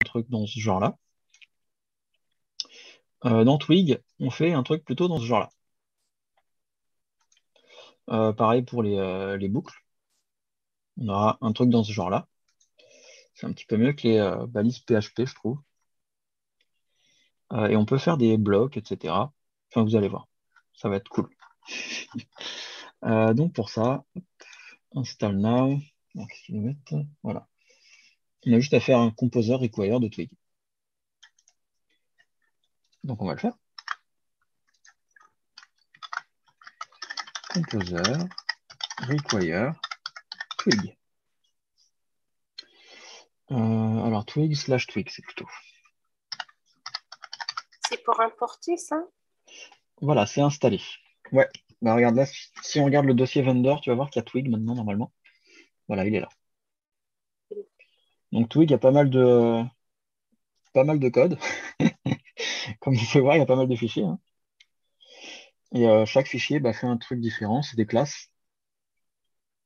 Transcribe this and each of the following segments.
truc dans ce genre-là. Dans Twig, on fait un truc plutôt dans ce genre-là. Pareil pour les boucles. On aura un truc dans ce genre-là. C'est un petit peu mieux que les balises PHP, je trouve. Et on peut faire des blocs, etc. Enfin, vous allez voir. Ça va être cool. Donc pour ça, install now. Donc, qu'est-ce qu'ils nous mettent? Voilà. On a juste à faire un composer require de Twig. Donc on va le faire. Composer require Twig. Alors Twig / Twig, c'est plutôt. C'est pour importer ça? Voilà, c'est installé. Ouais, bah regarde là, si on regarde le dossier vendor, tu vas voir qu'il y a Twig maintenant normalement. Voilà, il est là. Donc Twig, il y a pas mal de code. Comme vous pouvez voir, il y a pas mal de fichiers, hein. Et chaque fichier fait un truc différent, c'est des classes.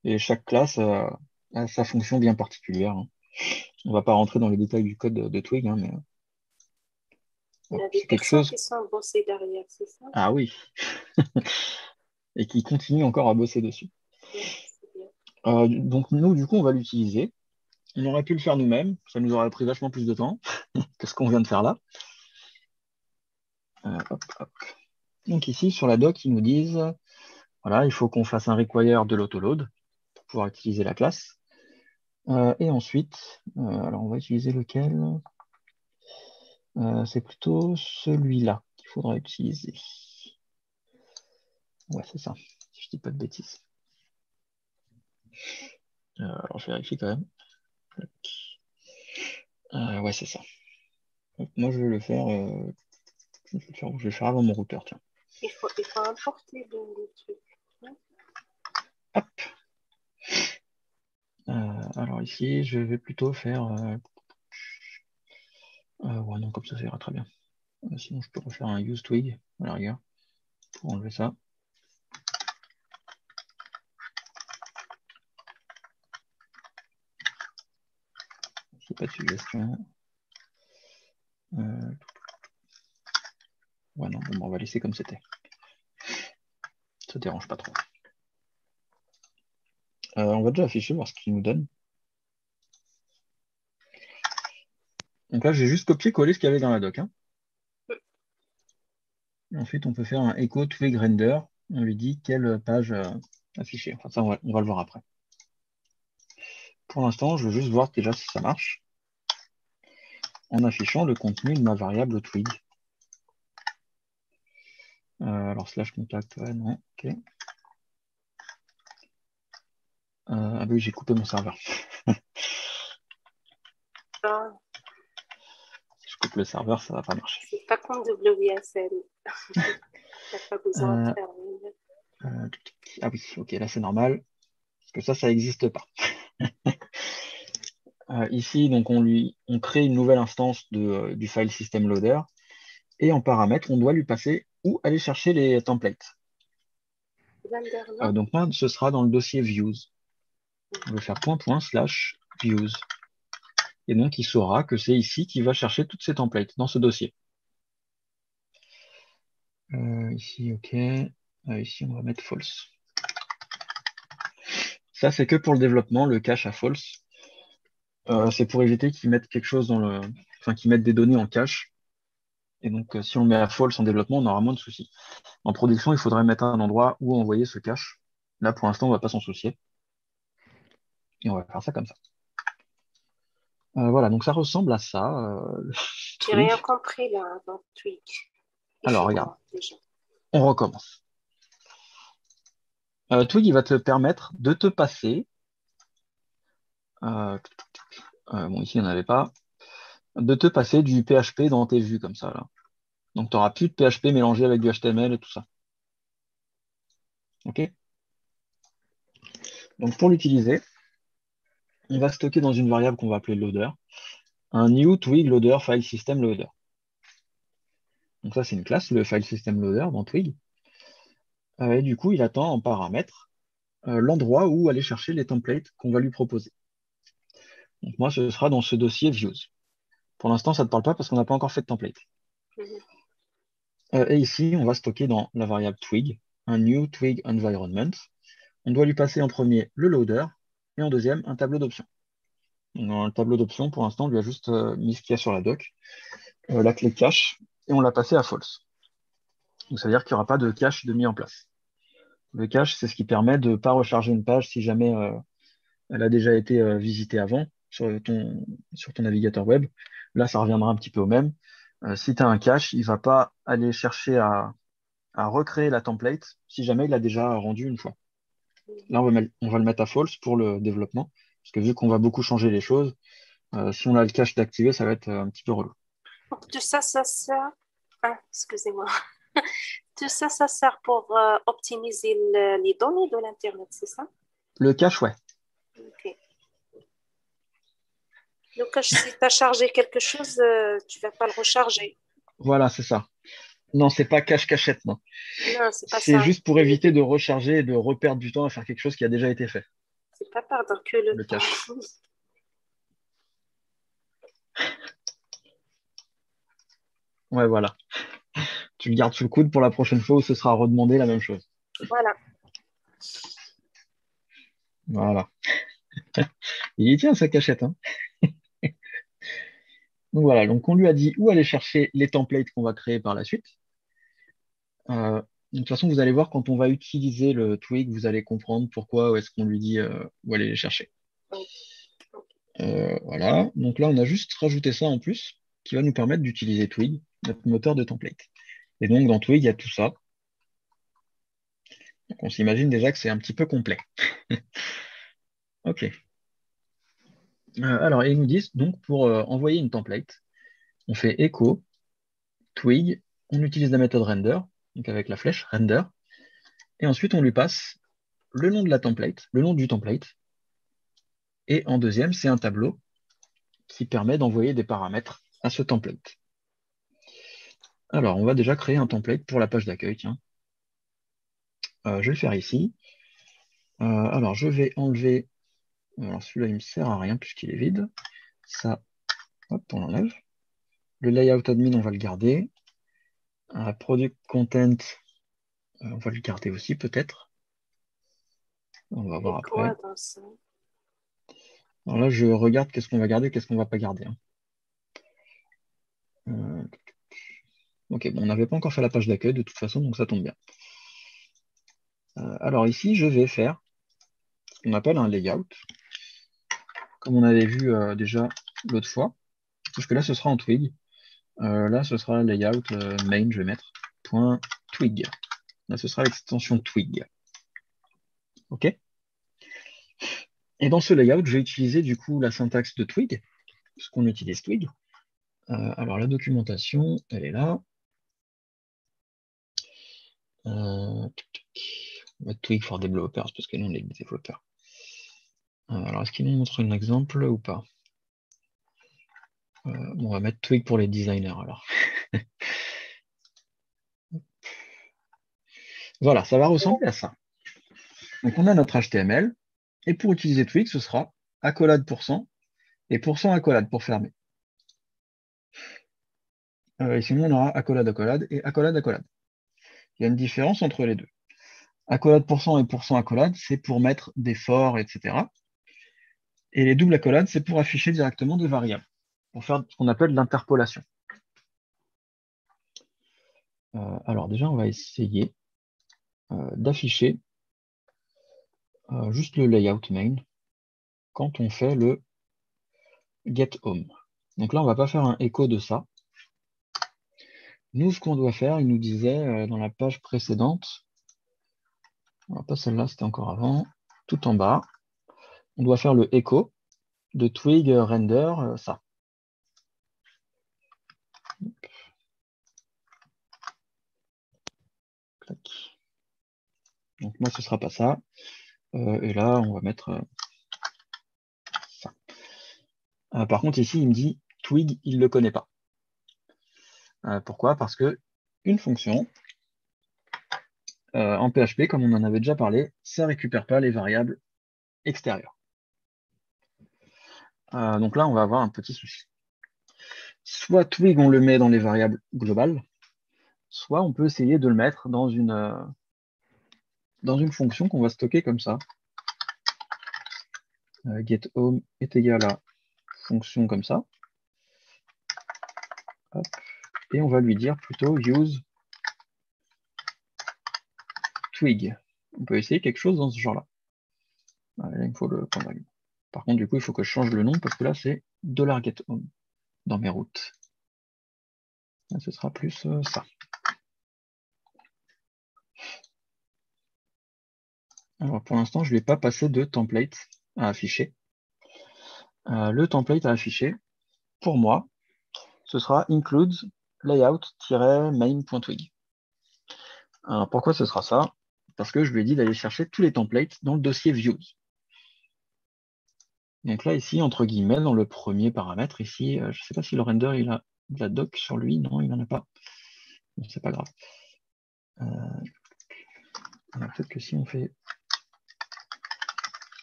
Et chaque classe a sa fonction bien particulière, hein. On va pas rentrer dans les détails du code de Twig, hein, mais Il y a des c'est quelque personnes chose. qui sont bossées derrière, c'est ça? Ah oui. Et qui continue encore à bosser dessus. Ouais, c'est bien. Donc nous, du coup, on va l'utiliser. On aurait pu le faire nous-mêmes, ça nous aurait pris vachement plus de temps que ce qu'on vient de faire là. Hop, hop. Donc ici, sur la doc, ils nous disent, voilà, il faut qu'on fasse un require de l'autoload pour pouvoir utiliser la classe. Et ensuite, alors on va utiliser lequel? C'est plutôt celui-là qu'il faudra utiliser. Ouais, c'est ça, si je dis pas de bêtises. Alors je vérifie quand même. Ouais, c'est ça. Donc, moi, je vais le faire, je vais le faire avant mon routeur, tiens. Il faut importer le truc. Hop. Alors ici, je vais plutôt faire. Ouais, non, comme ça ira très bien. Sinon, je peux refaire un use twig à la rigueur pour enlever ça. C'est pas de suggestion. Ouais, non, bon, on va laisser comme c'était. Ça dérange pas trop. On va déjà afficher, voir ce qu'il nous donne. Donc là, j'ai juste copié-collé ce qu'il y avait dans la doc, hein. Ensuite, on peut faire un echo twig render. On lui dit quelle page afficher. Enfin, ça, on va le voir après. Pour l'instant, je veux juste voir déjà si ça marche en affichant le contenu de ma variable twig. Alors, slash contact, ouais, non, ok. Ah oui, j'ai coupé mon serveur. Ah, Si je coupe le serveur, ça va pas marcher. c'est pas comme WSL. T'as pas besoin de Euh, faire une. ah oui, ok, là c'est normal. Parce que ça n'existe pas. Ici, donc on crée une nouvelle instance du file system loader. Et en paramètre, on doit lui passer où aller chercher les templates. Blender, non? Donc moi, ce sera dans le dossier views. On va faire // views. Et donc, il saura que c'est ici qu'il va chercher toutes ces templates dans ce dossier. Ici, ok. Ici, on va mettre false. Ça, c'est que pour le développement, le cache à false. C'est pour éviter qu'ils mettent quelque chose enfin, qu'ils mettent des données en cache. Et donc, si on le met à false en développement, on aura moins de soucis. En production, il faudrait mettre un endroit où envoyer ce cache. Là, pour l'instant, on ne va pas s'en soucier. Et on va faire ça comme ça. Voilà, donc ça ressemble à ça. J'ai rien Twig. compris là dans Twig. Il Alors, fait regarde, quoi déjà? on recommence. Twig, il va te permettre de te passer. Bon, ici, il n'y en avait pas. De te passer du PHP dans tes vues comme ça, là. Donc, tu n'auras plus de PHP mélangé avec du HTML et tout ça. OK? Donc, pour l'utiliser, on va stocker dans une variable qu'on va appeler loader un new Twig loader file system loader. Donc, ça, c'est une classe, le file system loader dans Twig. Et du coup, il attend en paramètre l'endroit où aller chercher les templates qu'on va lui proposer. Donc, moi, ce sera dans ce dossier views. Pour l'instant, ça ne te parle pas parce qu'on n'a pas encore fait de template. Mhm. Et ici, on va stocker dans la variable twig un new twig environment. On doit lui passer en premier le loader et en deuxième un tableau d'options. Dans le tableau d'options, pour l'instant, on lui a juste mis ce qu'il y a sur la doc, la clé cache, et on l'a passé à false. Donc ça veut dire qu'il n'y aura pas de cache de mis en place. Le cache, c'est ce qui permet de ne pas recharger une page si jamais elle a déjà été visitée avant sur ton navigateur web. Là, ça reviendra un petit peu au même. Si tu as un cache, il ne va pas aller chercher à recréer la template si jamais il l'a déjà rendu une fois. Là, on va le mettre à false pour le développement, parce que vu qu'on va beaucoup changer les choses, si on a le cache d'activer, ça va être un petit peu relou. Donc, tout ça, ça sert. Ah, excusez-moi. Tout ça, ça sert pour optimiser les données de l'Internet, c'est ça? Le cache, ouais. Ok. Donc, si tu as chargé quelque chose, tu vas pas le recharger. Voilà, c'est ça. Non, c'est pas cache-cachette, non. Non, c'est pas C'est ça. juste pour éviter de recharger et de reperdre du temps à faire quelque chose qui a déjà été fait, C'est pas perdre que le le temps. cache. Ouais, voilà. Tu le gardes sous le coude pour la prochaine fois où ce sera redemandé la même chose. Voilà. Voilà. Il y tient sa cachette, hein. Donc voilà, donc on lui a dit où aller chercher les templates qu'on va créer par la suite. De toute façon, vous allez voir quand on va utiliser le twig, vous allez comprendre pourquoi, où est-ce qu'on lui dit où aller les chercher. Ok. Voilà, donc là on a juste rajouté ça en plus, qui va nous permettre d'utiliser Twig, notre moteur de template. Et donc dans Twig, il y a tout ça. Donc on s'imagine déjà que c'est un petit peu complet. Ok. Alors, ils nous disent donc pour envoyer une template, on fait echo, Twig, on utilise la méthode render, donc avec la flèche render, et ensuite on lui passe le nom de la template, le nom du template, et en deuxième, c'est un tableau qui permet d'envoyer des paramètres à ce template. Alors, on va déjà créer un template pour la page d'accueil, tiens. Je vais le faire ici. Alors, je vais enlever. Alors, celui-là, il ne me sert à rien puisqu'il est vide. Ça, hop, on l'enlève. Le layout admin, on va le garder. Product content, on va le garder aussi, peut-être. On va Et voir quoi après. dans ça? Alors là, je regarde qu'est-ce qu'on va garder, qu'est-ce qu'on va pas garder, hein. Euh, ok, bon, on n'avait pas encore fait la page d'accueil de toute façon, donc ça tombe bien. Alors ici, je vais faire ce qu'on appelle un layout, comme on avait vu déjà l'autre fois, sauf que là, ce sera en twig. Là, ce sera layout main, je vais mettre .twig. Là, ce sera l'extension twig. OK? Et dans ce layout, je vais utiliser du coup la syntaxe de twig, parce qu'on utilise twig. Alors, la documentation, elle est là. On va mettre twig for developers, parce que nous, on est des développeurs. Alors, est-ce qu'il nous montre un exemple ou pas? Bon, on va mettre twig pour les designers, alors. Voilà, ça va ressembler à ça. Donc, on a notre HTML, et pour utiliser twig, ce sera accolade %, et %accolade pour fermer. Et sinon, on aura accolade, accolade et accolade, accolade. Il y a une différence entre les deux. Accolade % et %accolade, c'est pour mettre des forts, etc. Et les doubles accolades, c'est pour afficher directement des variables, pour faire ce qu'on appelle l'interpolation. Alors déjà, on va essayer d'afficher juste le layout main quand on fait le get home. Donc là, on ne va pas faire un écho de ça. Nous, ce qu'on doit faire, il nous disait dans la page précédente, pas celle-là, c'était encore avant, tout en bas, on doit faire le écho de twig render ça. Clac. Donc moi, ce ne sera pas ça. Et là, on va mettre ça. Par contre, ici, il me dit twig, il ne le connaît pas. Pourquoi? Parce que une fonction, en PHP, comme on en avait déjà parlé, ça ne récupère pas les variables extérieures. Donc là, on va avoir un petit souci. soit Twig, on le met dans les variables globales, soit on peut essayer de le mettre dans une fonction qu'on va stocker comme ça. GetHome est égal à fonction comme ça. Hop. Et on va lui dire plutôt use twig. On peut essayer quelque chose dans ce genre-là. Là, il me faut le point d'argument. Par contre, du coup, il faut que je change le nom parce que là, c'est $gethome dans mes routes. Là, ce sera plus ça. Alors, pour l'instant, je ne vais pas passer de template à afficher. Le template à afficher, pour moi, ce sera includes layout-main.twig. Alors, pourquoi ce sera ça? Parce que je lui ai dit d'aller chercher tous les templates dans le dossier views. Donc là, ici, entre guillemets, dans le premier paramètre, ici, je ne sais pas si le render, il a de la doc sur lui. Non, il n'en a pas. Bon, c'est pas grave. Peut-être que si on fait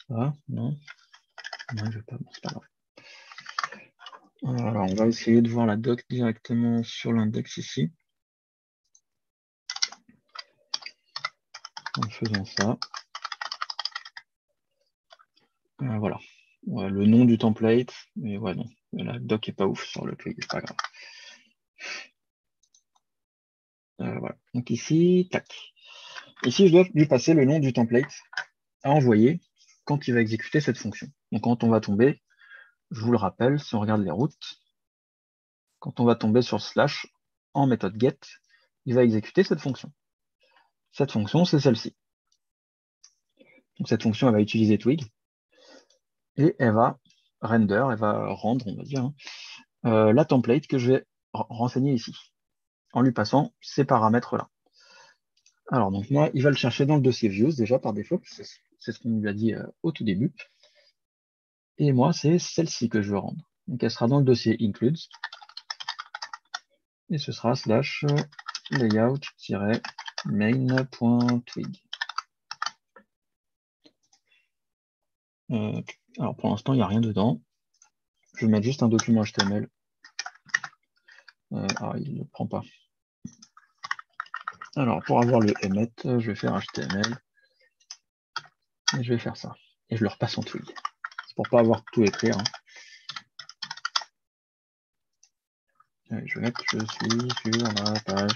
ça, non, je ne vais pas, bon, c'est pas grave. Alors, on va essayer de voir la doc directement sur l'index ici. En faisant ça. Voilà. Ouais, le nom du template, mais ouais, non. La doc est pas ouf sur le twig, c'est pas grave. Voilà. Donc ici, tac. Ici, je dois lui passer le nom du template à envoyer quand il va exécuter cette fonction. Donc quand on va tomber, je vous le rappelle, si on regarde les routes, quand on va tomber sur slash en méthode get, il va exécuter cette fonction. Cette fonction, c'est celle-ci. Donc cette fonction, elle va utiliser twig et elle va render, elle va rendre, on va dire, la template que je vais renseigner ici, en lui passant ces paramètres-là. Alors, donc moi, il va le chercher dans le dossier views, déjà par défaut, c'est ce qu'on lui a dit au tout début. Et moi, c'est celle-ci que je veux rendre. Donc elle sera dans le dossier includes. Et ce sera slash layout-main.twig. Alors pour l'instant, il n'y a rien dedans. Je vais mettre juste un document HTML. Il ne le prend pas. Alors pour avoir le emmet, je vais faire HTML. Et je vais faire ça. Et je le repasse en twig. C'est pour ne pas avoir tout écrit. Allez, je vais mettre je suis sur la page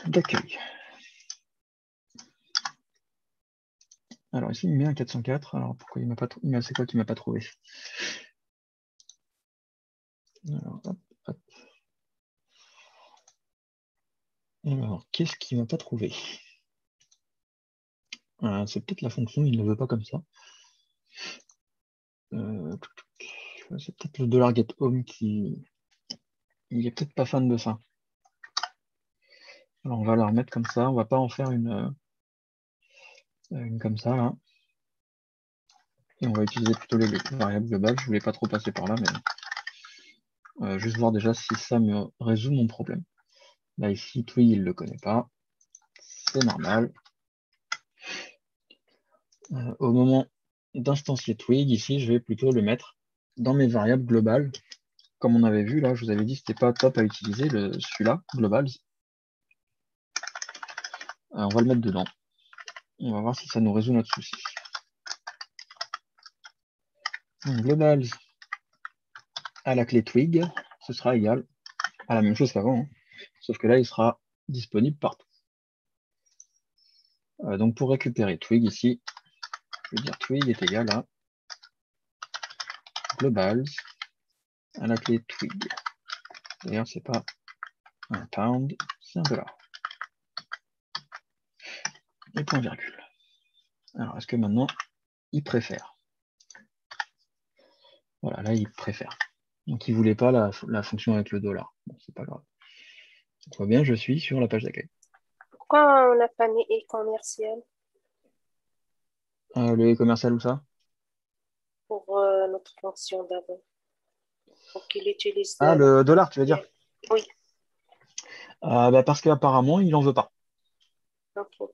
d'accueil. Alors ici, il met un 404. Alors pourquoi il m'a pas trouvé? C'est quoi qu'il m'a pas trouvé? Alors, hop, hop. Alors, qu'est-ce qu'il m'a pas trouvé? C'est peut-être la fonction, il ne veut pas comme ça. C'est peut-être le $gethome qui... Il est peut-être pas fan de ça. Alors on va la remettre comme ça, on va pas en faire une comme ça là. Et on va utiliser plutôt les variables globales. Je voulais pas trop passer par là, mais juste voir déjà si ça me résout mon problème. Là ici, Twig, il ne le connaît pas. C'est normal. Au moment d'instancier Twig, ici, je vais plutôt le mettre dans mes variables globales. Comme on avait vu, là, je vous avais dit que c'était pas top à utiliser, celui-là, globals. On va le mettre dedans. On va voir si ça nous résout notre souci. Donc, globals à la clé Twig, ce sera égal à la même chose qu'avant, hein. Sauf que là, il sera disponible partout. Donc pour récupérer Twig ici, je vais dire Twig est égal à globals à la clé Twig. D'ailleurs, c'est pas un pound, c'est un dollar. Et point virgule. Alors, est-ce que maintenant, il préfère? Voilà, là, il préfère. Donc, il ne voulait pas la fonction avec le dollar. Bon, c'est pas grave. Donc, bien, je suis sur la page d'accueil. Pourquoi on n'a pas mis e-commercial Le commercial ou ça? pour notre fonction d'avant? Pour qu'il utilise Ah, le dollar, tu veux dire? Oui, Parce qu'apparemment, il n'en veut pas. ok.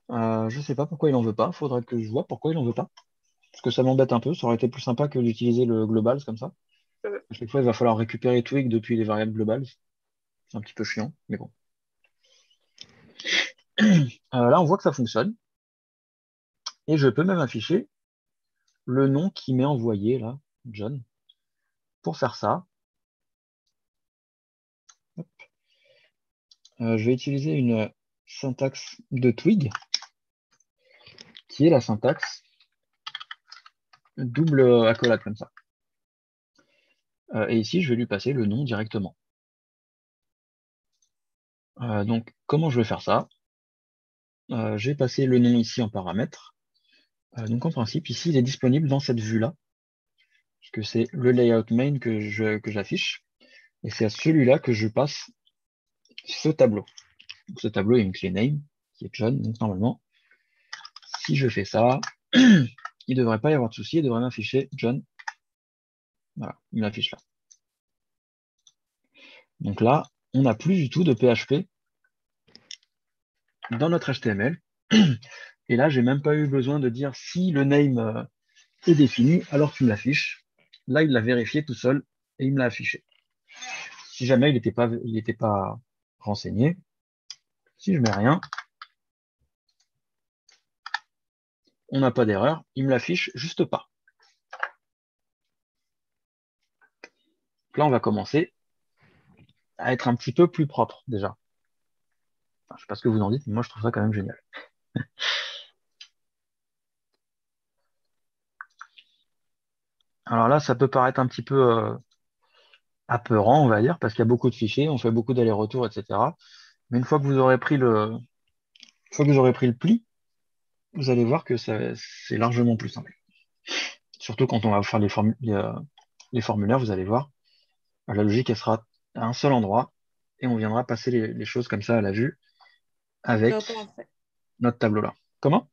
Je sais pas pourquoi il n'en veut pas. Faudrait que je vois pourquoi il n'en veut pas. Parce que ça m'embête un peu. Ça aurait été plus sympa que d'utiliser le global comme ça. À chaque fois, il va falloir récupérer Twig depuis les variables globales. C'est un petit peu chiant, mais bon. Là, on voit que ça fonctionne. Et je peux même afficher le nom qui m'est envoyé, là, John. Pour faire ça, je vais utiliser une syntaxe de Twig, qui est la syntaxe double accolade comme ça. Et ici, je vais lui passer le nom directement. Donc, comment je vais faire ça? J'ai passé le nom ici en paramètre. Donc, en principe, ici, il est disponible dans cette vue-là, puisque c'est le layout main que j'affiche. Et c'est à celui-là que je passe ce tableau. Donc, ce tableau, il y a une clé name, qui est John. Donc, normalement, si je fais ça, il ne devrait pas y avoir de souci, il devrait m'afficher John. Voilà, il m'affiche là. Donc là, on n'a plus du tout de PHP dans notre HTML. Et là, j'ai même pas eu besoin de dire si le name est défini, alors tu me l'affiches. Là, il l'a vérifié tout seul et il me l'a affiché. Si jamais il n'était pas renseigné, si je mets rien, on n'a pas d'erreur, il me l'affiche juste pas. Donc là, on va commencer à être un petit peu plus propre déjà. Enfin, je sais pas ce que vous en dites, mais moi je trouve ça quand même génial. Alors là, ça peut paraître un petit peu apeurant, on va dire, parce qu'il y a beaucoup de fichiers, on fait beaucoup d'allers-retours, etc. Mais une fois que vous aurez pris une fois que vous aurez pris le pli, vous allez voir que c'est largement plus simple. Surtout quand on va faire les formulaires, vous allez voir, la logique, elle sera à un seul endroit et on viendra passer les choses comme ça à la vue Donc, avec notre tableau là. Comment?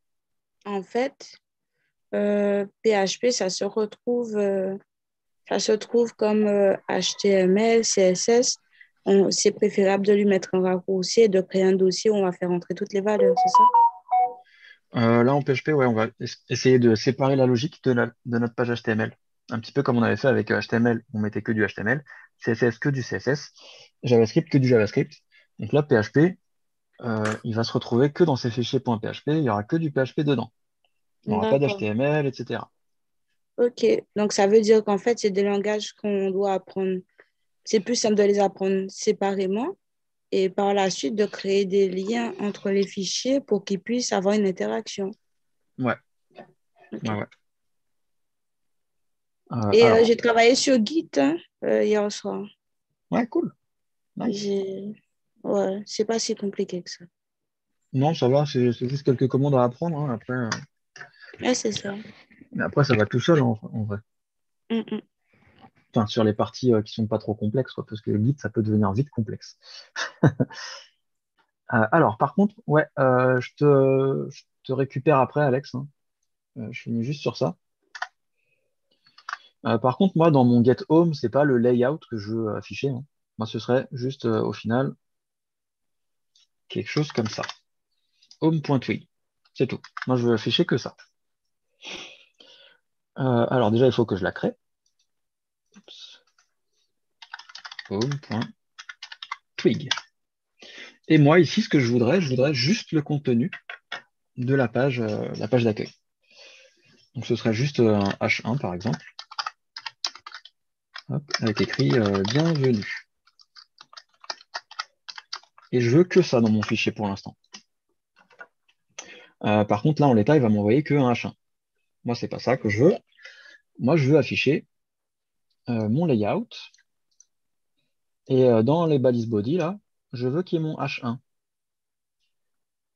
en fait, PHP, ça se trouve comme HTML, CSS. C'est préférable de lui mettre un raccourci et de créer un dossier où on va faire entrer toutes les valeurs, c'est ça? Là, en PHP, ouais, on va essayer de séparer la logique de notre page HTML. Un petit peu comme on avait fait avec HTML, on mettait que du HTML, CSS que du CSS, JavaScript que du JavaScript. Donc là, PHP, il va se retrouver que dans ces fichiers .php, il y aura que du PHP dedans. Il n'y aura pas D'accord. d'HTML, etc. Ok. Donc, ça veut dire qu'en fait, c'est des langages qu'on doit apprendre. C'est plus simple de les apprendre séparément et par la suite de créer des liens entre les fichiers pour qu'ils puissent avoir une interaction. Ouais, ouais, Ok. ouais. Et Alors, j'ai travaillé sur Git hein, hier soir. ouais, cool, nice. J'ai... Ouais, c'est pas si compliqué que ça. Non, ça va, c'est juste quelques commandes à apprendre, hein. Après, Ouais, c'est ça. mais après, ça va tout seul, en vrai. Mm, mm. Enfin, sur les parties qui sont pas trop complexes, quoi, parce que le Git, ça peut devenir vite complexe. Alors, par contre, ouais, je te récupère après, Alex, hein. Je finis juste sur ça. Par contre, moi, dans mon get home, c'est pas le layout que je veux afficher, hein. Moi, ce serait juste, au final, quelque chose comme ça. Home.twig. C'est tout. Moi, je veux afficher que ça. Alors, déjà, il faut que je la crée. Oups. Home.twig. Et moi, ici, ce que je voudrais juste le contenu de la page d'accueil. Donc, ce serait juste un H1, par exemple. Hop, avec écrit bienvenue. Et je veux que ça dans mon fichier pour l'instant. Par contre, là, en l'état, il va m'envoyer que un H1. Moi, c'est pas ça que je veux. Moi, je veux afficher mon layout. Et dans les balises body, là, je veux qu'il y ait mon H1.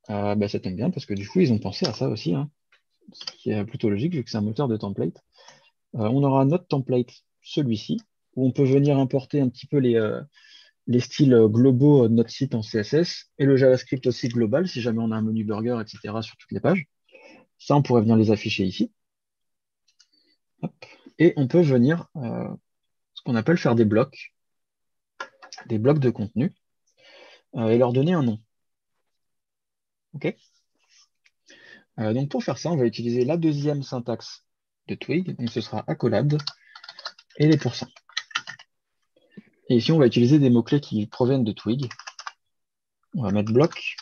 Ben, ça tombe bien parce que du coup, ils ont pensé à ça aussi, hein, ce qui est plutôt logique vu que c'est un moteur de template. On aura notre template, celui-ci, où on peut venir importer un petit peu les styles globaux de notre site en CSS et le JavaScript aussi global si jamais on a un menu burger, etc. sur toutes les pages. Ça, on pourrait venir les afficher ici. Hop. Et on peut venir ce qu'on appelle faire des blocs de contenu et leur donner un nom. OK. Donc pour faire ça, on va utiliser la deuxième syntaxe de Twig. Donc ce sera accolade et les pourcents. Et ici, on va utiliser des mots-clés qui proviennent de Twig. On va mettre bloc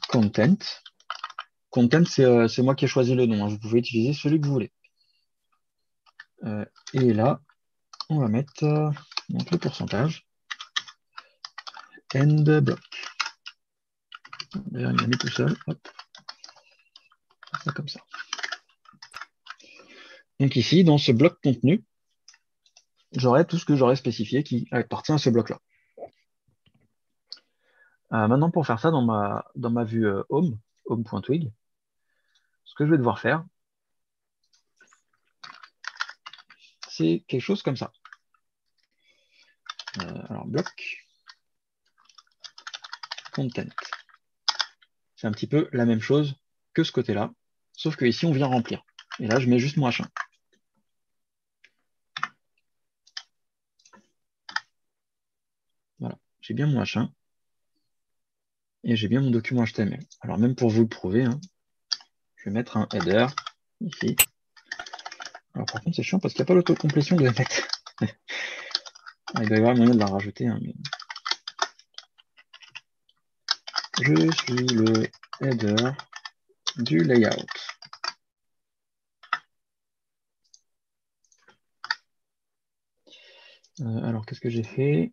content. Content, c'est moi qui ai choisi le nom, hein. Vous pouvez utiliser celui que vous voulez. Et là, on va mettre donc le pourcentage. End block. D'ailleurs, il m'a mis tout seul. Hop. Ça comme ça. Donc ici, dans ce bloc contenu, j'aurai tout ce que j'aurais spécifié qui appartient à ce bloc-là. Maintenant, pour faire ça dans ma vue home.twig, ce que je vais devoir faire, c'est quelque chose comme ça. Alors, bloc content. C'est un petit peu la même chose que ce côté-là, sauf que ici, on vient remplir. Et là, je mets juste mon H1. Voilà, j'ai bien mon H1 et j'ai bien mon document HTML. Alors, même pour vous le prouver, hein, je vais mettre un header ici. Alors, par contre, c'est chiant parce qu'il n'y a pas l'autocomplétion de la mettre. Il doit y avoir moyen de la rajouter. Hein, mais... Je suis le header du layout. Alors, qu'est-ce que j'ai fait?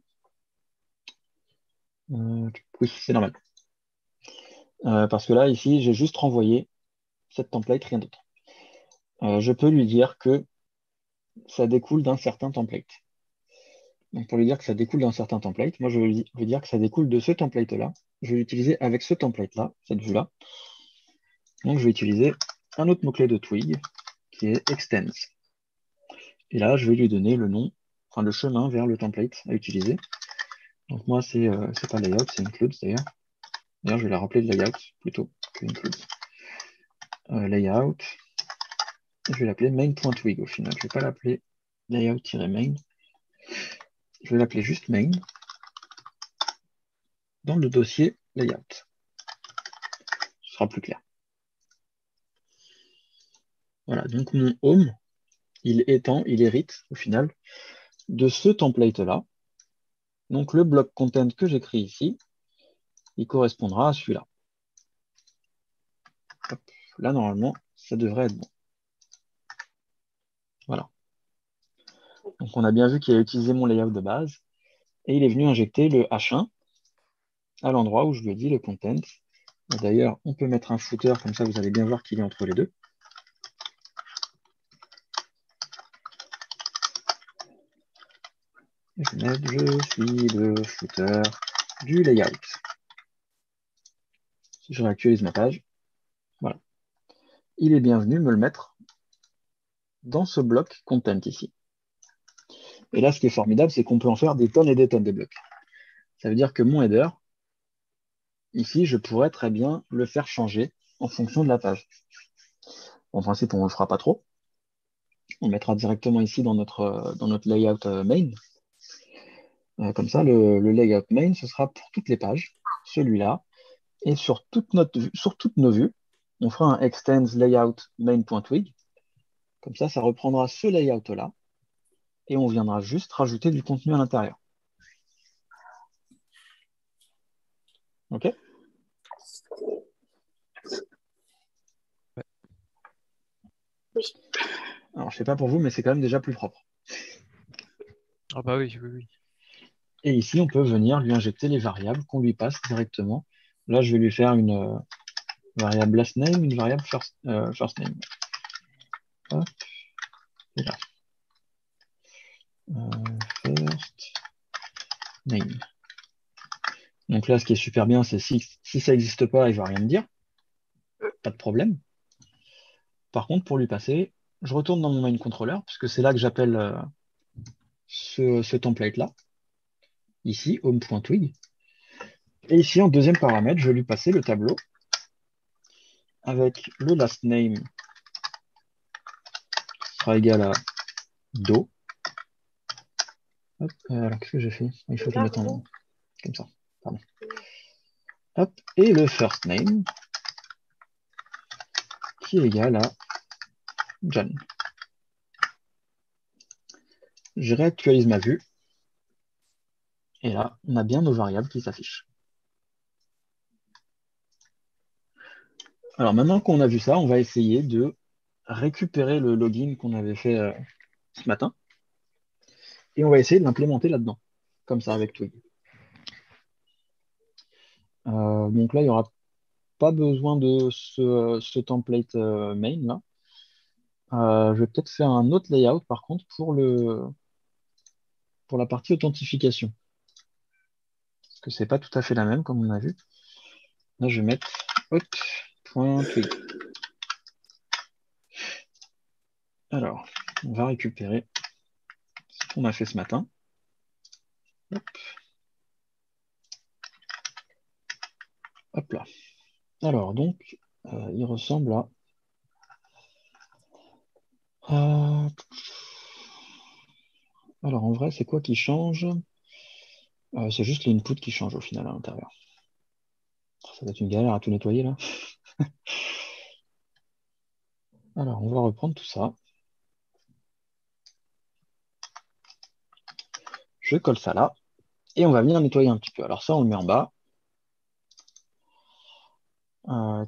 Oui, c'est normal. Parce que là, ici, j'ai juste renvoyé cette template, rien d'autre. Je peux lui dire que ça découle d'un certain template. Donc, pour lui dire que ça découle d'un certain template, moi, je vais lui dire que ça découle de ce template-là. Je vais l'utiliser avec ce template-là, cette vue-là. Donc, je vais utiliser un autre mot-clé de Twig, qui est extends. Et là, je vais lui donner le nom, enfin le chemin vers le template à utiliser. Donc moi, c'est pas layout, c'est includes d'ailleurs. D'ailleurs, je vais la rappeler de layout plutôt que includes. Layout. Je vais l'appeler main.twig au final. Je ne vais pas l'appeler layout-main. Je vais l'appeler juste main dans le dossier layout. Ce sera plus clair. Voilà, donc mon home, il hérite au final de ce template-là. Donc le bloc content que j'écris ici, il correspondra à celui-là. Là, normalement, ça devrait être bon. Voilà. Donc on a bien vu qu'il a utilisé mon layout de base et il est venu injecter le H1 à l'endroit où je lui ai dit le content. D'ailleurs, on peut mettre un footer, comme ça vous allez bien voir qu'il est entre les deux. Et je vais mettre je suis le footer du layout. Si je réactualise ma page, voilà. Il est bienvenu me le mettre dans ce bloc content ici. Et là, ce qui est formidable, c'est qu'on peut en faire des tonnes et des tonnes de blocs. Ça veut dire que mon header, ici, je pourrais très bien le faire changer en fonction de la page. En principe, on ne le fera pas trop. On le mettra directement ici dans notre layout main. Comme ça, le layout main, ce sera pour toutes les pages, celui-là. Et sur toutes nos vues, on fera un extends layout main.twig. Comme ça reprendra ce layout-là. Et on viendra juste rajouter du contenu à l'intérieur. OK? Oui. Alors, je ne sais pas pour vous, mais c'est quand même déjà plus propre. Ah bah oui, oui, oui. Et ici, on peut venir lui injecter les variables qu'on lui passe directement. Là, je vais lui faire une variable last name, une variable first name. Hop, et là. First name. Donc là, ce qui est super bien, c'est si ça n'existe pas, il ne va rien me dire. Pas de problème. Par contre, pour lui passer, je retourne dans mon main controller, puisque c'est là que j'appelle ce template-là. Ici, home.twig. Et ici, en deuxième paramètre, je vais lui passer le tableau avec le last name qui sera égal à do. Hop, alors, qu'est-ce que j'ai fait? Il faut que je le mette en comme ça. Pardon. Hop, et le first name qui est égal à John. Je réactualise ma vue. Et là, on a bien nos variables qui s'affichent. Alors maintenant qu'on a vu ça, on va essayer de récupérer le login qu'on avait fait ce matin et on va essayer de l'implémenter là-dedans, comme ça avec Twig. Donc là, il n'y aura pas besoin de ce template main là. Je vais peut-être faire un autre layout par contre pour la partie authentification. Parce que c'est pas tout à fait la même comme on a vu. Là, je vais mettre auth.twig. Alors, on va récupérer ce qu'on a fait ce matin. Hop. Hop là. Alors, donc, il ressemble à... Alors, en vrai, c'est quoi qui change? C'est juste l'input qui change au final à l'intérieur. Ça va être une galère à tout nettoyer là. Alors, on va reprendre tout ça. Je colle ça là. Et on va venir nettoyer un petit peu. Alors ça, on le met en bas.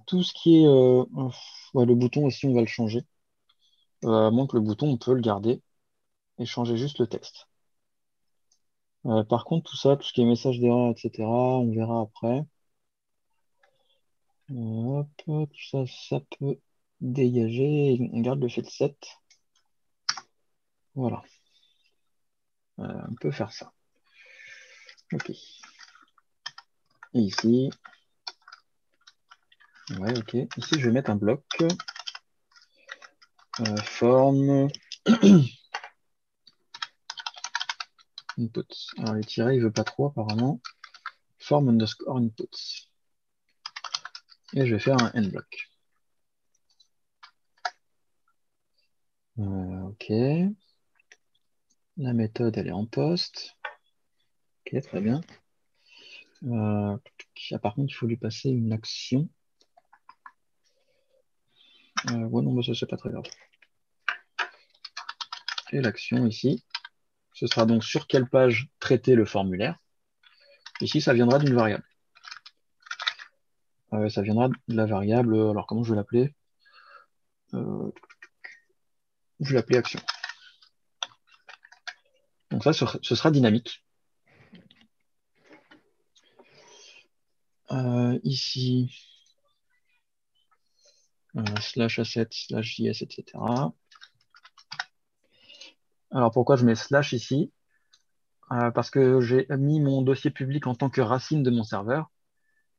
Tout ce qui est... ouais, le bouton aussi, on va le changer. À moins que le bouton, on peut le garder et changer juste le texte. Par contre, tout ça, tout ce qui est message d'erreur, etc., on verra après. Hop, tout ça, ça peut dégager. On garde le fait de 7. Voilà. On peut faire ça. OK. Et ici, ouais, OK. Ici, je vais mettre un bloc. Forme input. Alors, les tirets, il veut pas trop apparemment. Form underscore inputs. Et je vais faire un end block. OK. La méthode, elle est en poste. OK, très bien. Par contre, il faut lui passer une action. Ouais, non, mais ça, c'est pas très grave. Et l'action ici, ce sera donc sur quelle page traiter le formulaire. Ici, ça viendra d'une variable. Ça viendra de la variable, alors comment je vais l'appeler? Je vais l'appeler action. Donc ça, ce sera dynamique. Ici, slash asset, slash js, etc. Alors pourquoi je mets slash ici? Parce que j'ai mis mon dossier public en tant que racine de mon serveur.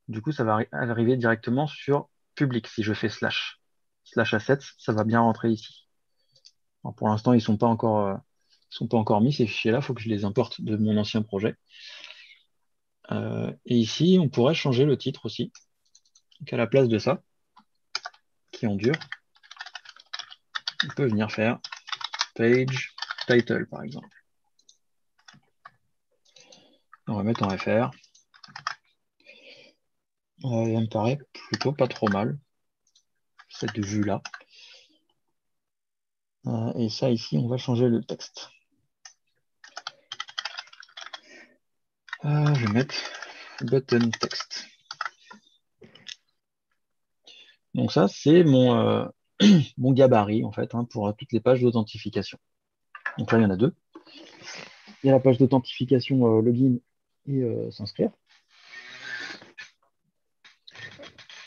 Du coup, ça va arriver directement sur public si je fais slash. Slash assets, ça va bien rentrer ici. Alors, pour l'instant, ils sont pas encore mis, ces fichiers-là. Il faut que je les importe de mon ancien projet. Et ici, on pourrait changer le titre aussi. Donc, à la place de ça, qui est en dur, on peut venir faire page title, par exemple. On va mettre en FR. Elle me paraît plutôt pas trop mal, cette vue-là. Et ça, ici, on va changer le texte. Je vais mettre button text. Donc ça, c'est mon, mon gabarit, en fait, hein, pour toutes les pages d'authentification. Donc là, il y en a deux. Il y a la page d'authentification login et s'inscrire.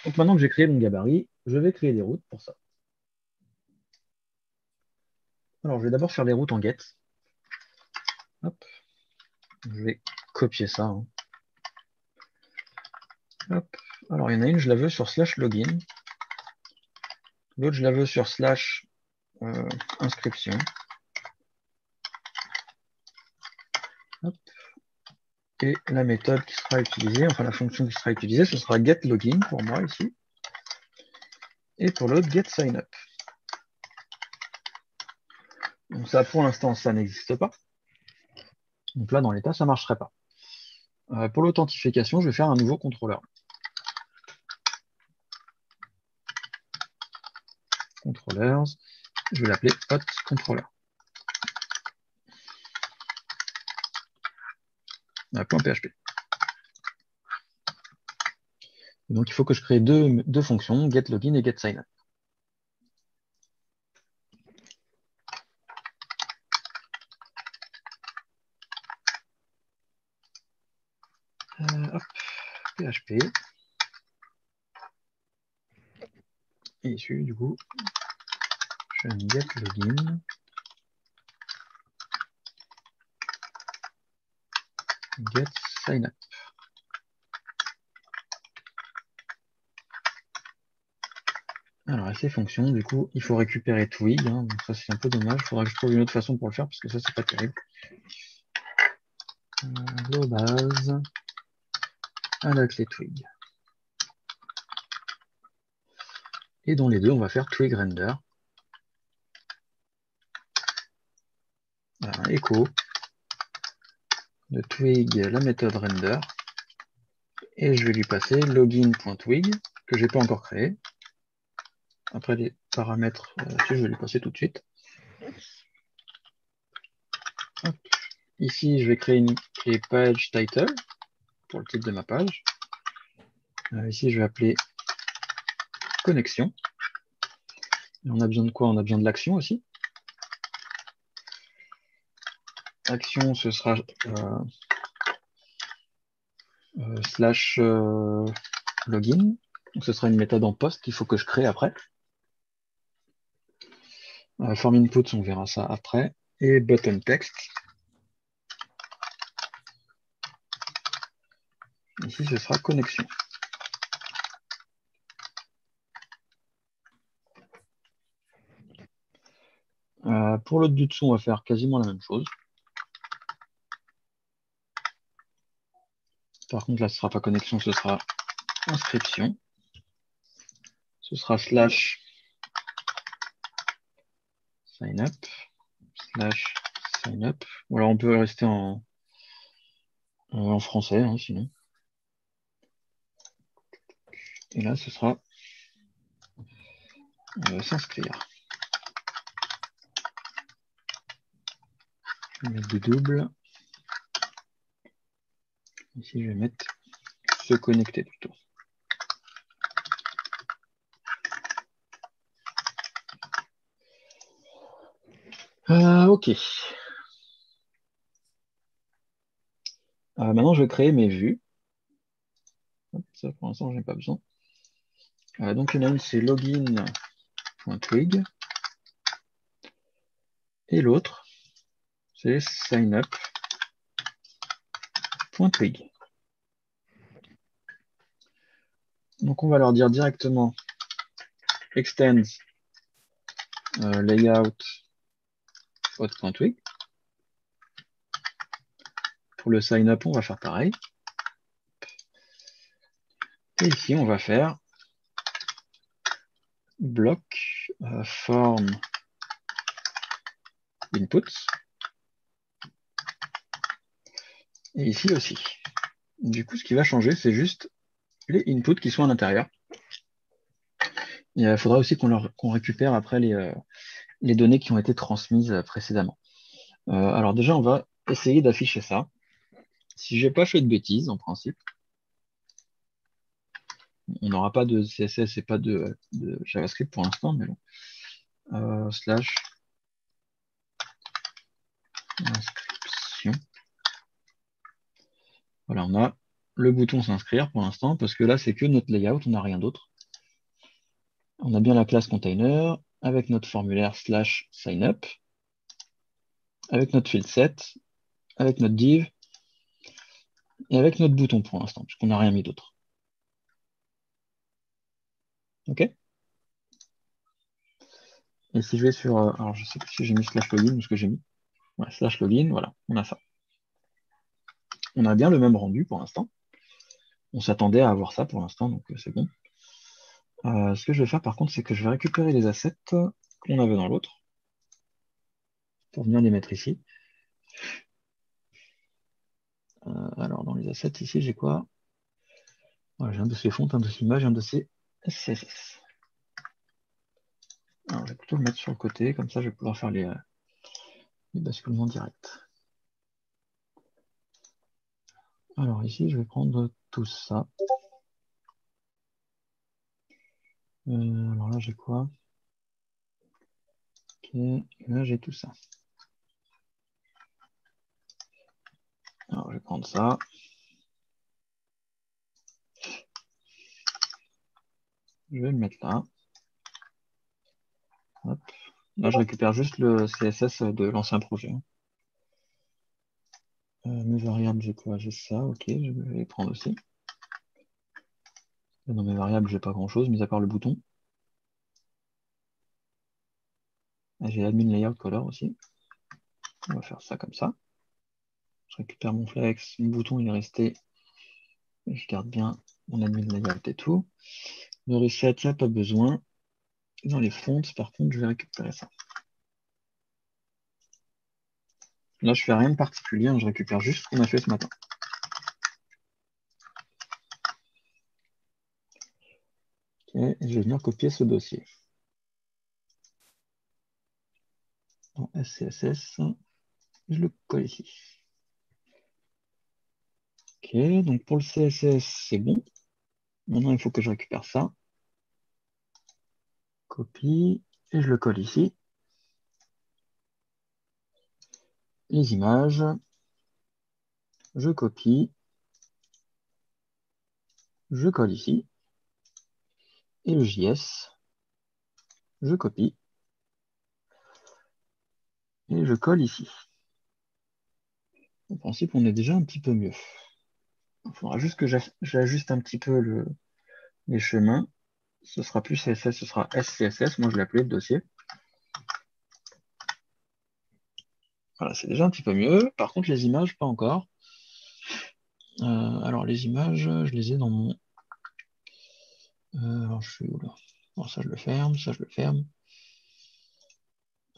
Donc maintenant que j'ai créé mon gabarit, je vais créer des routes pour ça. Alors, je vais d'abord faire les routes en get. Hop. Je vais copier ça. Hein. Hop. Alors, il y en a une, je la veux sur slash login. L'autre, je la veux sur slash inscription. Hop. Et la méthode qui sera utilisée, enfin la fonction qui sera utilisée, ce sera getLogin pour moi ici. Et pour l'autre, getSignup. Donc ça, pour l'instant, ça n'existe pas. Donc là, dans l'état, ça ne marcherait pas. Pour l'authentification, je vais faire un nouveau contrôleur. Controllers, je vais l'appeler hotController. .php. Et donc, il faut que je crée deux fonctions, getLogin et getSignup. Hop, PHP. Et ici, du coup, je vais getLogin, getSignup. Alors, à ces fonctions, du coup, il faut récupérer Twig. Hein, donc ça, c'est un peu dommage. Il faudra que je trouve une autre façon pour le faire, parce que ça, c'est pas terrible. Base à la clé Twig. Et dans les deux, on va faire Twig render. Voilà, echo de Twig, la méthode render. Et je vais lui passer login.twig, que j'ai pas encore créé. Après les paramètres, je vais lui passer tout de suite. Hop. Ici, je vais créer une clé page title pour le titre de ma page. Ici, je vais appeler connexion. Et on a besoin de quoi? On a besoin de l'action aussi. Action, ce sera slash login. Donc, ce sera une méthode en post qu'il faut que je crée après. Form inputs, on verra ça après. Et button text. Ici, ce sera connexion. Pour l'autre du dessous, on va faire quasiment la même chose. Par contre, là, ce ne sera pas connexion, ce sera inscription. Ce sera slash signup, slash signup. Ou alors on peut rester en français, hein, sinon. Et là, ce sera s'inscrire. Je vais mettre des doubles. Ici, je vais mettre se connecter plutôt. Ok. Maintenant, je vais créer mes vues. Hop, ça, pour l'instant, je n'ai pas besoin. Donc, il y en a une, c'est login.twig. Et l'autre, c'est signup.twig. Donc, on va leur dire directement extends layout auth.twig. Pour le sign-up, on va faire pareil. Et ici, on va faire bloc form inputs. Et ici aussi. Du coup, ce qui va changer, c'est juste les inputs qui sont à l'intérieur. Il faudra aussi qu'on récupère après les données qui ont été transmises précédemment. Alors déjà, on va essayer d'afficher ça. Si j'ai pas fait de bêtises, en principe, on n'aura pas de CSS et pas de JavaScript pour l'instant, mais bon. Slash inscription. Voilà, on a le bouton s'inscrire pour l'instant, parce que là, c'est que notre layout, on n'a rien d'autre. On a bien la classe container, avec notre formulaire slash signup, avec notre field set, avec notre div, et avec notre bouton pour l'instant, puisqu'on n'a rien mis d'autre. OK? Et si je vais sur... alors, je sais plus si j'ai mis slash login ou ce que j'ai mis. Ouais, slash login, voilà, on a ça. On a bien le même rendu pour l'instant. On s'attendait à avoir ça pour l'instant, donc c'est bon. Ce que je vais faire par contre, c'est que je vais récupérer les assets qu'on avait dans l'autre pour venir les mettre ici. Alors dans les assets ici, j'ai quoi? Voilà, j'ai un dossier font, un dossier image, un dossier CSS. Alors, je vais plutôt le mettre sur le côté, comme ça je vais pouvoir faire les basculements directs. Alors ici, je vais prendre tout ça. Alors là, j'ai quoi? Ok, là, j'ai tout ça. Alors, je vais prendre ça. Je vais le mettre là. Hop. Là, je récupère juste le CSS de l'ancien projet. Mes variables, j'ai quoi? J'ai ça, ok, je vais les prendre aussi. Dans mes variables, j'ai pas grand-chose, mis à part le bouton. J'ai admin layout color aussi. On va faire ça comme ça. Je récupère mon flex, mon bouton il est resté. Je garde bien mon admin layout et tout. Le reset, il n'y a pas besoin. Dans les fonts, par contre, je vais récupérer ça. Là, je fais rien de particulier, hein, je récupère juste ce qu'on a fait ce matin. Ok, et je vais venir copier ce dossier. Dans SCSS, je le colle ici. Ok, donc pour le CSS, c'est bon. Maintenant, il faut que je récupère ça. Copie, et je le colle ici. Les images, je copie, je colle ici. Et le JS, je copie, et je colle ici. En principe, on est déjà un petit peu mieux. Il faudra juste que j'ajuste un petit peu les chemins. Ce sera plus CSS, ce sera SCSS. Moi, je l'ai appelé le dossier. Voilà, c'est déjà un petit peu mieux. Par contre, les images, pas encore. Alors, les images, je les ai dans mon... alors, je suis où là? Alors, ça, je le ferme, ça, je le ferme.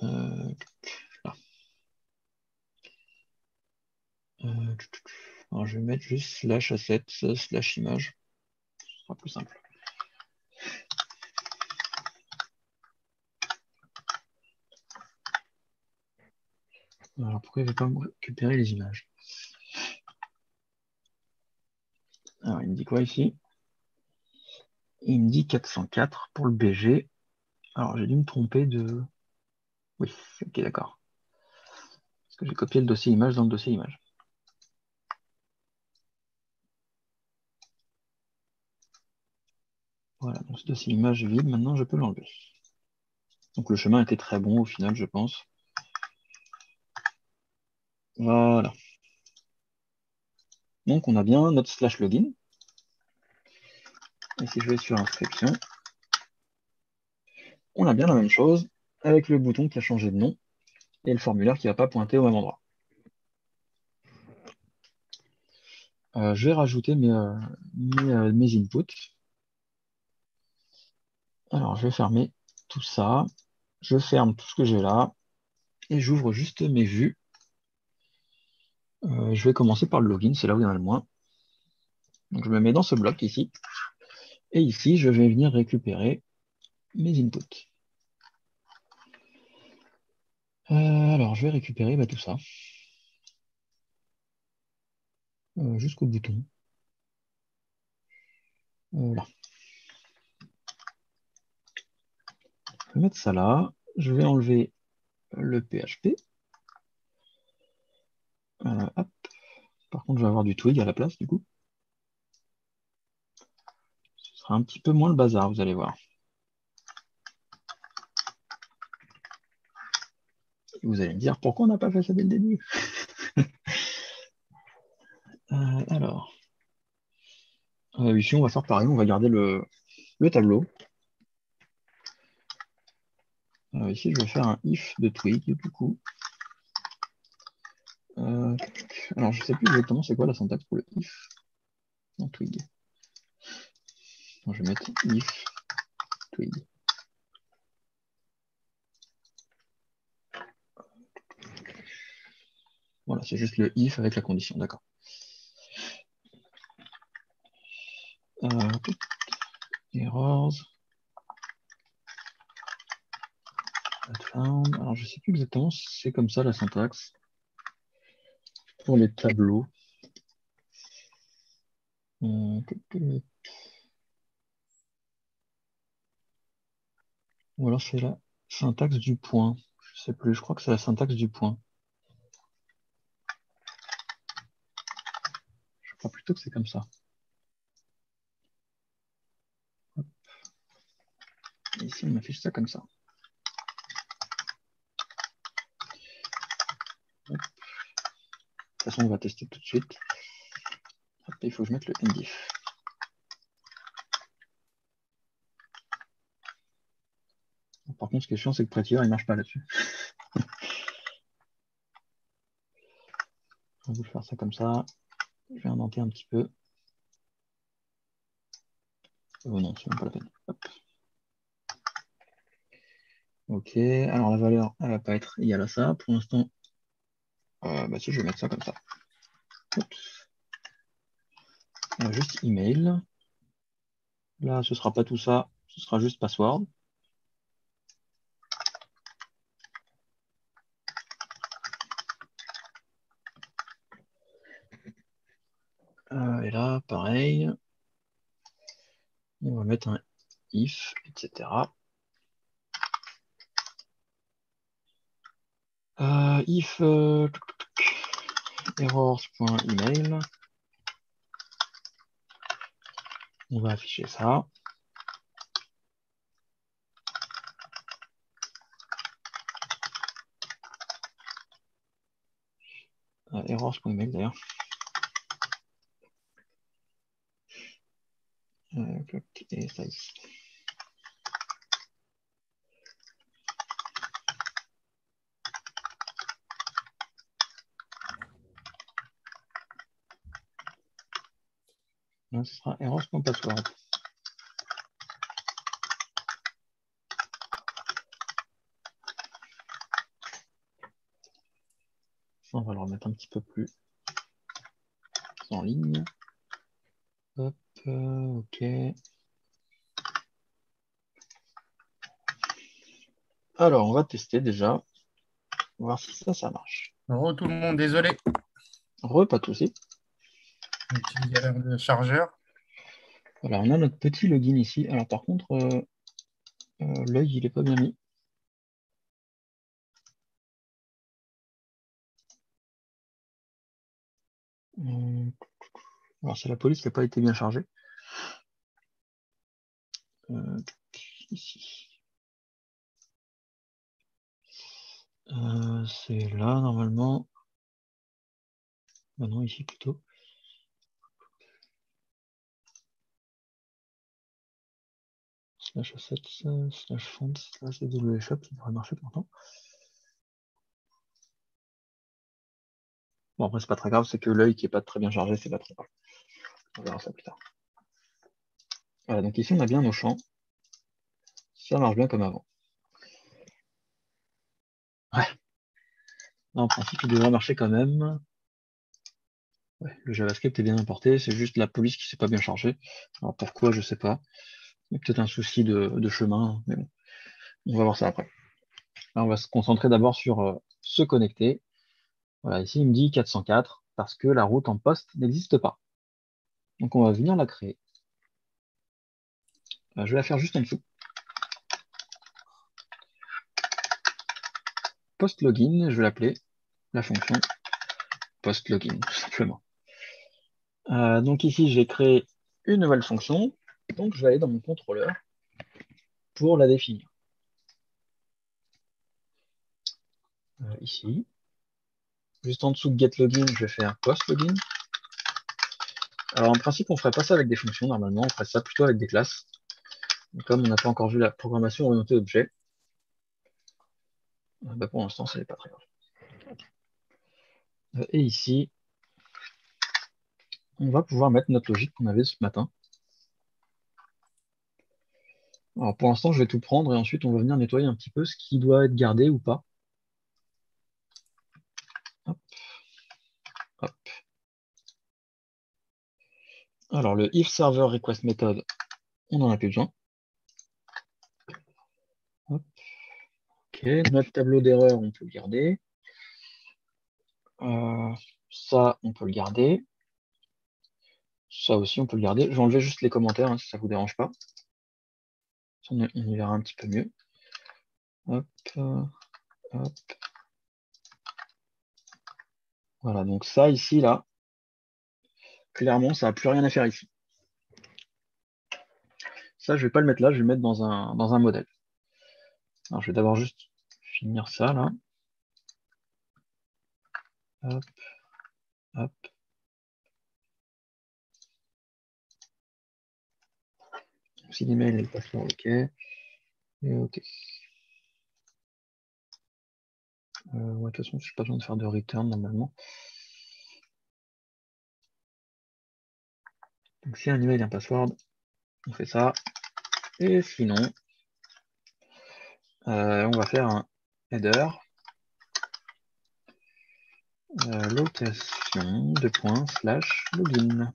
Là. Alors, je vais mettre juste slash asset, slash image. Ce sera plus simple. Alors, pourquoi il ne veut pas me récupérer les images? Alors, il me dit quoi ici? Il me dit 404 pour le BG. Alors, j'ai dû me tromper de... Oui, ok, d'accord. Parce que j'ai copié le dossier image dans le dossier image. Voilà, donc ce dossier image vide, maintenant je peux l'enlever. Donc le chemin était très bon au final, je pense. Voilà. Donc on a bien notre slash login. Et si je vais sur inscription, on a bien la même chose avec le bouton qui a changé de nom et le formulaire qui ne va pas pointer au même endroit. Je vais rajouter mes inputs. Alors je vais fermer tout ça. Je ferme tout ce que j'ai là et j'ouvre juste mes vues. Je vais commencer par le login, c'est là où il y en a le moins. Donc je me mets dans ce bloc ici. Et ici, je vais venir récupérer mes inputs. Alors, je vais récupérer tout ça. Jusqu'au bouton. Là. Je vais mettre ça là. Je vais enlever le PHP. Hop. Par contre, je vais avoir du twig à la place, du coup. Ce sera un petit peu moins le bazar, vous allez voir. Et vous allez me dire, pourquoi on n'a pas fait ça dès le début? Alors. Ici, on va faire pareil. On va garder le tableau. Ici, je vais faire un if de twig, du coup. Alors, je ne sais plus exactement c'est quoi la syntaxe pour le if dans twig. Donc, je vais mettre if twig. Voilà, c'est juste le if avec la condition, d'accord. Errors. Not found. Alors, je ne sais plus exactement si c'est comme ça la syntaxe pour les tableaux. Ou alors c'est la syntaxe du point. Je sais plus, je crois que c'est la syntaxe du point. Je crois plutôt que c'est comme ça. Hop. Et ici, on affiche ça comme ça. Hop. De toute façon, on va tester tout de suite. Hop, il faut que je mette le ndif. Par contre, ce qui est chiant, c'est que Prettier, il ne marche pas là-dessus. On va faire ça comme ça. Je vais indenter un petit peu. Oh non, c'est même pas la peine. Hop. Ok, alors la valeur, elle va pas être égale à ça. Pour l'instant, bah si, je vais mettre ça comme ça. Oups. Juste email. Là, ce sera pas tout ça, ce sera juste password. Et là, pareil. On va mettre un if, etc. If errors.email. On va afficher ça. Errors.email d'ailleurs. Et ça ici. Là, ce sera errors.password. On va le remettre un petit peu plus en ligne. Hop, ok. Alors, on va tester déjà, voir si ça marche. Re tout le monde, désolé. Pas de souci. Une petite galère de chargeur. Voilà, on a notre petit login ici. Alors par contre, l'œil, il est pas bien mis. Alors c'est la police qui n'a pas été bien chargée. Ici. C'est là normalement. Non, ici plutôt. Slash assets, slash fonts, slash wshop, ça devrait marcher pourtant. Bon après c'est pas très grave, c'est que l'œil qui est pas très bien chargé, c'est pas très grave. On verra ça plus tard. Voilà, donc ici on a bien nos champs. Ça marche bien comme avant. Ouais. Là, en principe, il devrait marcher quand même. Ouais, le JavaScript est bien importé, c'est juste la police qui s'est pas bien chargée. Alors pourquoi, je sais pas. Il y a peut-être un souci de chemin, mais bon, on va voir ça après. Là, on va se concentrer d'abord sur se connecter. Voilà, ici il me dit 404 parce que la route en poste n'existe pas. Donc on va venir la créer. Je vais la faire juste en dessous. Post login, je vais l'appeler la fonction post login, tout simplement. Donc ici j'ai créé une nouvelle fonction, donc je vais aller dans mon contrôleur pour la définir. Ici, juste en dessous de getLogin, je vais faire postLogin. Alors en principe, on ne ferait pas ça avec des fonctions, normalement, on ferait ça plutôt avec des classes. Et comme on n'a pas encore vu la programmation orientée objet, bah pour l'instant, ça n'est pas très grave. Et ici, on va pouvoir mettre notre logique qu'on avait ce matin. Alors pour l'instant, je vais tout prendre et ensuite, on va venir nettoyer un petit peu ce qui doit être gardé ou pas. Hop. Hop. Alors le if server request method, on n'en a plus besoin. Hop. Ok, notre tableau d'erreur, on peut le garder. Ça, on peut le garder. Ça aussi, on peut le garder. Je vais enlever juste les commentaires, hein, si ça ne vous dérange pas. On y verra un petit peu mieux. Hop, hop. Voilà, donc ça ici, là, clairement, ça n'a plus rien à faire ici. Ça, je ne vais pas le mettre là, je vais le mettre dans un modèle. Alors, je vais d'abord juste finir ça, là. Hop, hop. Si l'email est pas là, OK. Et OK. Ouais, de toute façon, je n'ai pas besoin de faire de return normalement. Donc, si un email et un password, on fait ça. Et sinon, on va faire un header. Location de points / login.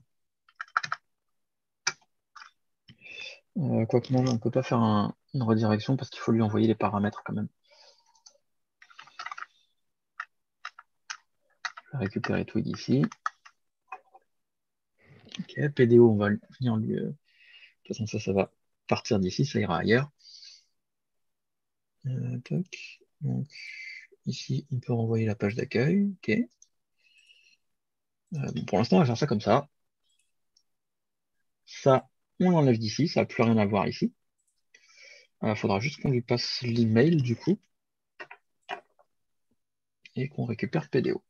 Quoique non, on ne peut pas faire une redirection parce qu'il faut lui envoyer les paramètres quand même. Je vais récupérer Twig ici. Ok, PDO, on va venir lui. De toute façon, ça va partir d'ici, ça ira ailleurs. Toc. Donc, ici, on peut renvoyer la page d'accueil. Ok. Bon, pour l'instant, on va faire ça comme ça. Ça, on l'enlève d'ici, ça n'a plus rien à voir ici. Il faudra juste qu'on lui passe l'email du coup. Et qu'on récupère PDO.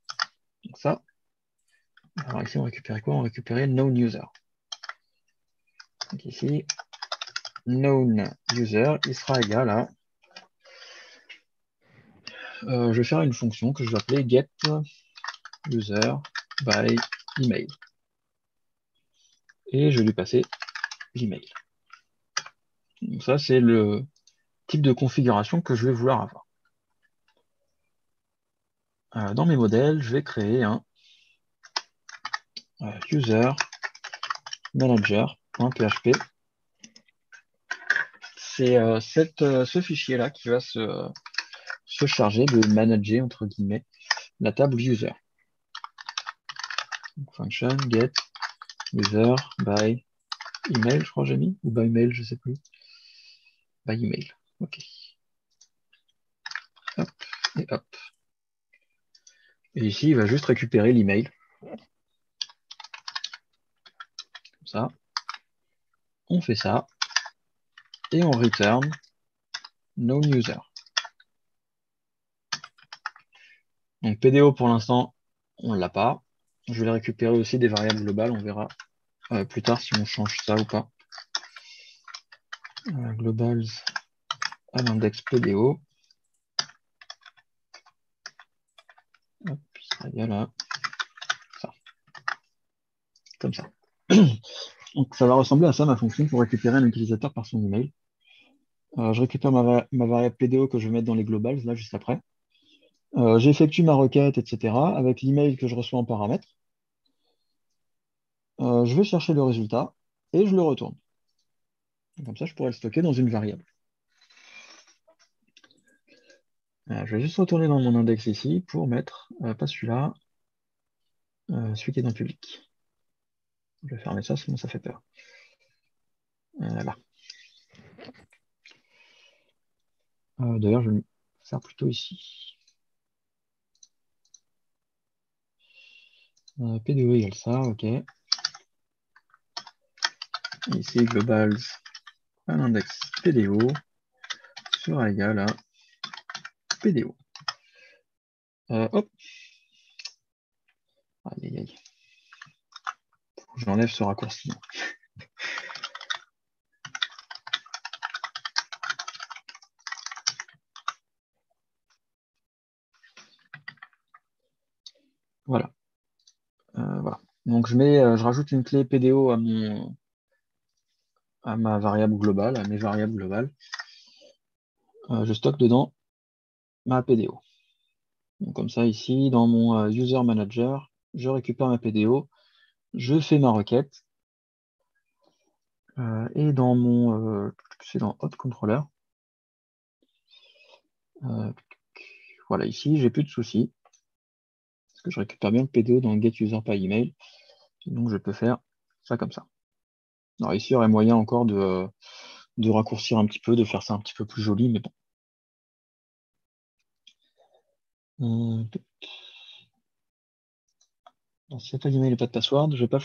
Donc ça. Alors ici, on récupère quoi? On récupère known user. Donc ici, known user, il sera égal à. Je vais faire une fonction que je vais appeler get user by email. Et je vais lui passer l'email. Donc ça, c'est le type de configuration que je vais vouloir avoir. Dans mes modèles, je vais créer un user manager.php. C'est ce fichier-là qui va se charger de manager, entre guillemets, la table user. Donc, function get user by email, je crois que j'ai mis, ou by mail, je sais plus. By email, ok. Hop, et hop. Et ici, il va juste récupérer l'email. Comme ça. On fait ça. Et on return known user. Donc PDO pour l'instant, on ne l'a pas. Je vais récupérer aussi des variables globales. On verra plus tard si on change ça ou pas. Globals à l'index PDO. Hop, il sera égal à ça. Comme ça. Donc ça va ressembler à ça ma fonction pour récupérer un utilisateur par son email. Je récupère ma variable PDO que je vais mettre dans les globals, là juste après. J'effectue ma requête, etc. avec l'email que je reçois en paramètre. Je vais chercher le résultat et je le retourne. Comme ça, je pourrais le stocker dans une variable. Je vais juste retourner dans mon index ici pour mettre, pas celui-là, celui qui est dans le public. Je vais fermer ça, sinon ça fait peur. Là. D'ailleurs, je vais le faire plutôt ici. PDO égale ça, ok. Ici, globals, un index PDO sera égal à PDO. Hop. Aïe, aïe, aïe. J'enlève ce raccourci. Voilà. Voilà. Donc je rajoute une clé PDO à ma variable globale, à mes variables globales. Je stocke dedans ma PDO. Donc comme ça, ici, dans mon user manager, je récupère ma PDO, je fais ma requête, et dans mon c'est dans hot controller. Voilà, ici, j'ai plus de soucis. Parce que je récupère bien le PDO dans le get user by email. Donc je peux faire ça comme ça. Alors ici, il y aurait moyen encore de raccourcir un petit peu, de faire ça un petit peu plus joli, mais bon. Alors, s'il n'y a pas d'email et pas de password, je ne vais pas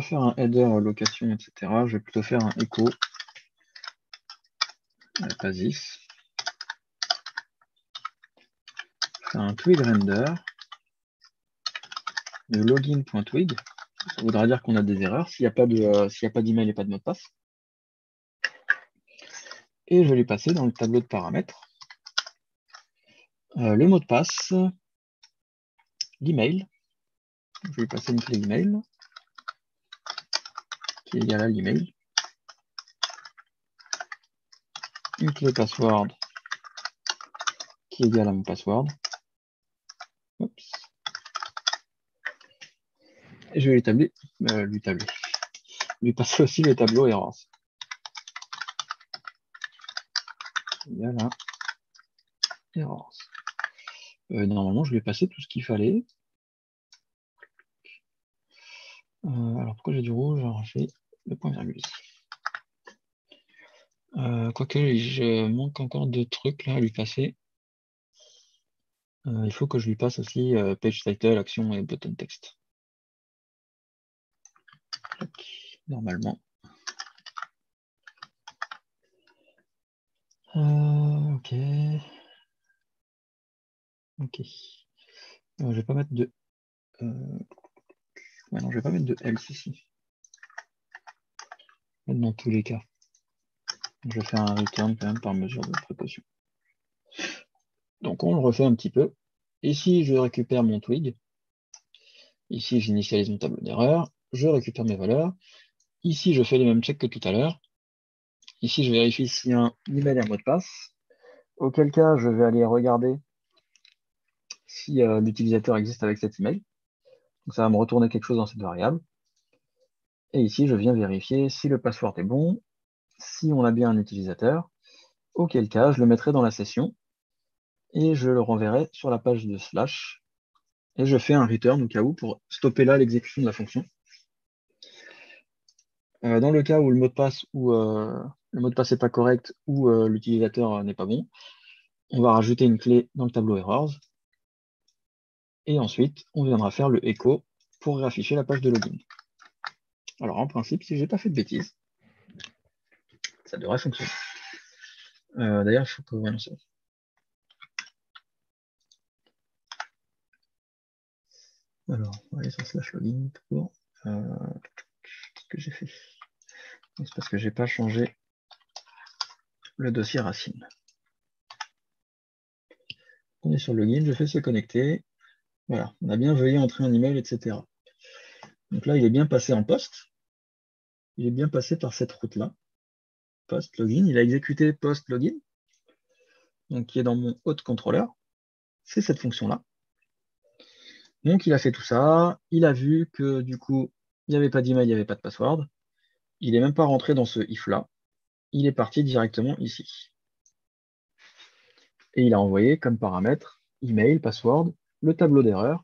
faire un header location, etc. Je vais plutôt faire un echo PASIX. Faire un twig render de login.twig. Ça voudra dire qu'on a des erreurs s'il n'y a pas d'email et pas de mot de passe. Et je vais lui passer dans le tableau de paramètres le mot de passe, l'email. Je vais lui passer une clé email qui est égale à l'email. Une clé password qui est égale à mon password. Oups. Et je vais lui passer aussi le tableau errors. Égal à errors. Normalement, je lui ai passé tout ce qu'il fallait. Alors pourquoi j'ai du rouge? Alors j'ai le point virgule ici. Quoique je manque encore deux trucs là à lui passer. Il faut que je lui passe aussi page title, action et button text. Normalement. Ok. Ok. Je vais pas mettre de. Ouais, non, je vais pas mettre de else ici. Dans tous les cas. Je vais faire un return quand même par mesure de précaution. Donc on le refait un petit peu. Ici, je récupère mon twig. Ici, j'initialise mon tableau d'erreur. Je récupère mes valeurs. Ici, je fais les mêmes checks que tout à l'heure. Ici, je vérifie s'il y a un email et un mot de passe. Auquel cas, je vais aller regarder si l'utilisateur existe avec cet email. Donc ça va me retourner quelque chose dans cette variable. Et ici, je viens vérifier si le password est bon, si on a bien un utilisateur. Auquel cas, je le mettrai dans la session et je le renverrai sur la page de slash. Et je fais un return au cas où pour stopper là l'exécution de la fonction. Dans le cas où le mot de passe n'est pas correct ou l'utilisateur n'est pas bon, on va rajouter une clé dans le tableau errors. Et ensuite, on viendra faire le echo pour réafficher la page de login. Alors en principe, si je n'ai pas fait de bêtises, ça devrait fonctionner. D'ailleurs, il faut que... Ouais, non, c'est bon. Alors, on va aller sur slash login pour... Qu'est-ce que j'ai fait? C'est parce que j'ai pas changé le dossier racine. On est sur login, je fais se connecter. Voilà, on a bien veuillez entrer un email, etc. Donc là, il est bien passé en post. Il est bien passé par cette route-là. Post login, il a exécuté post login, donc qui est dans mon hôte contrôleur. C'est cette fonction-là. Donc il a fait tout ça, il a vu que du coup, il n'y avait pas d'email, il n'y avait pas de password. Il n'est même pas rentré dans ce if-là. Il est parti directement ici. Et il a envoyé comme paramètre email, password, le tableau d'erreur,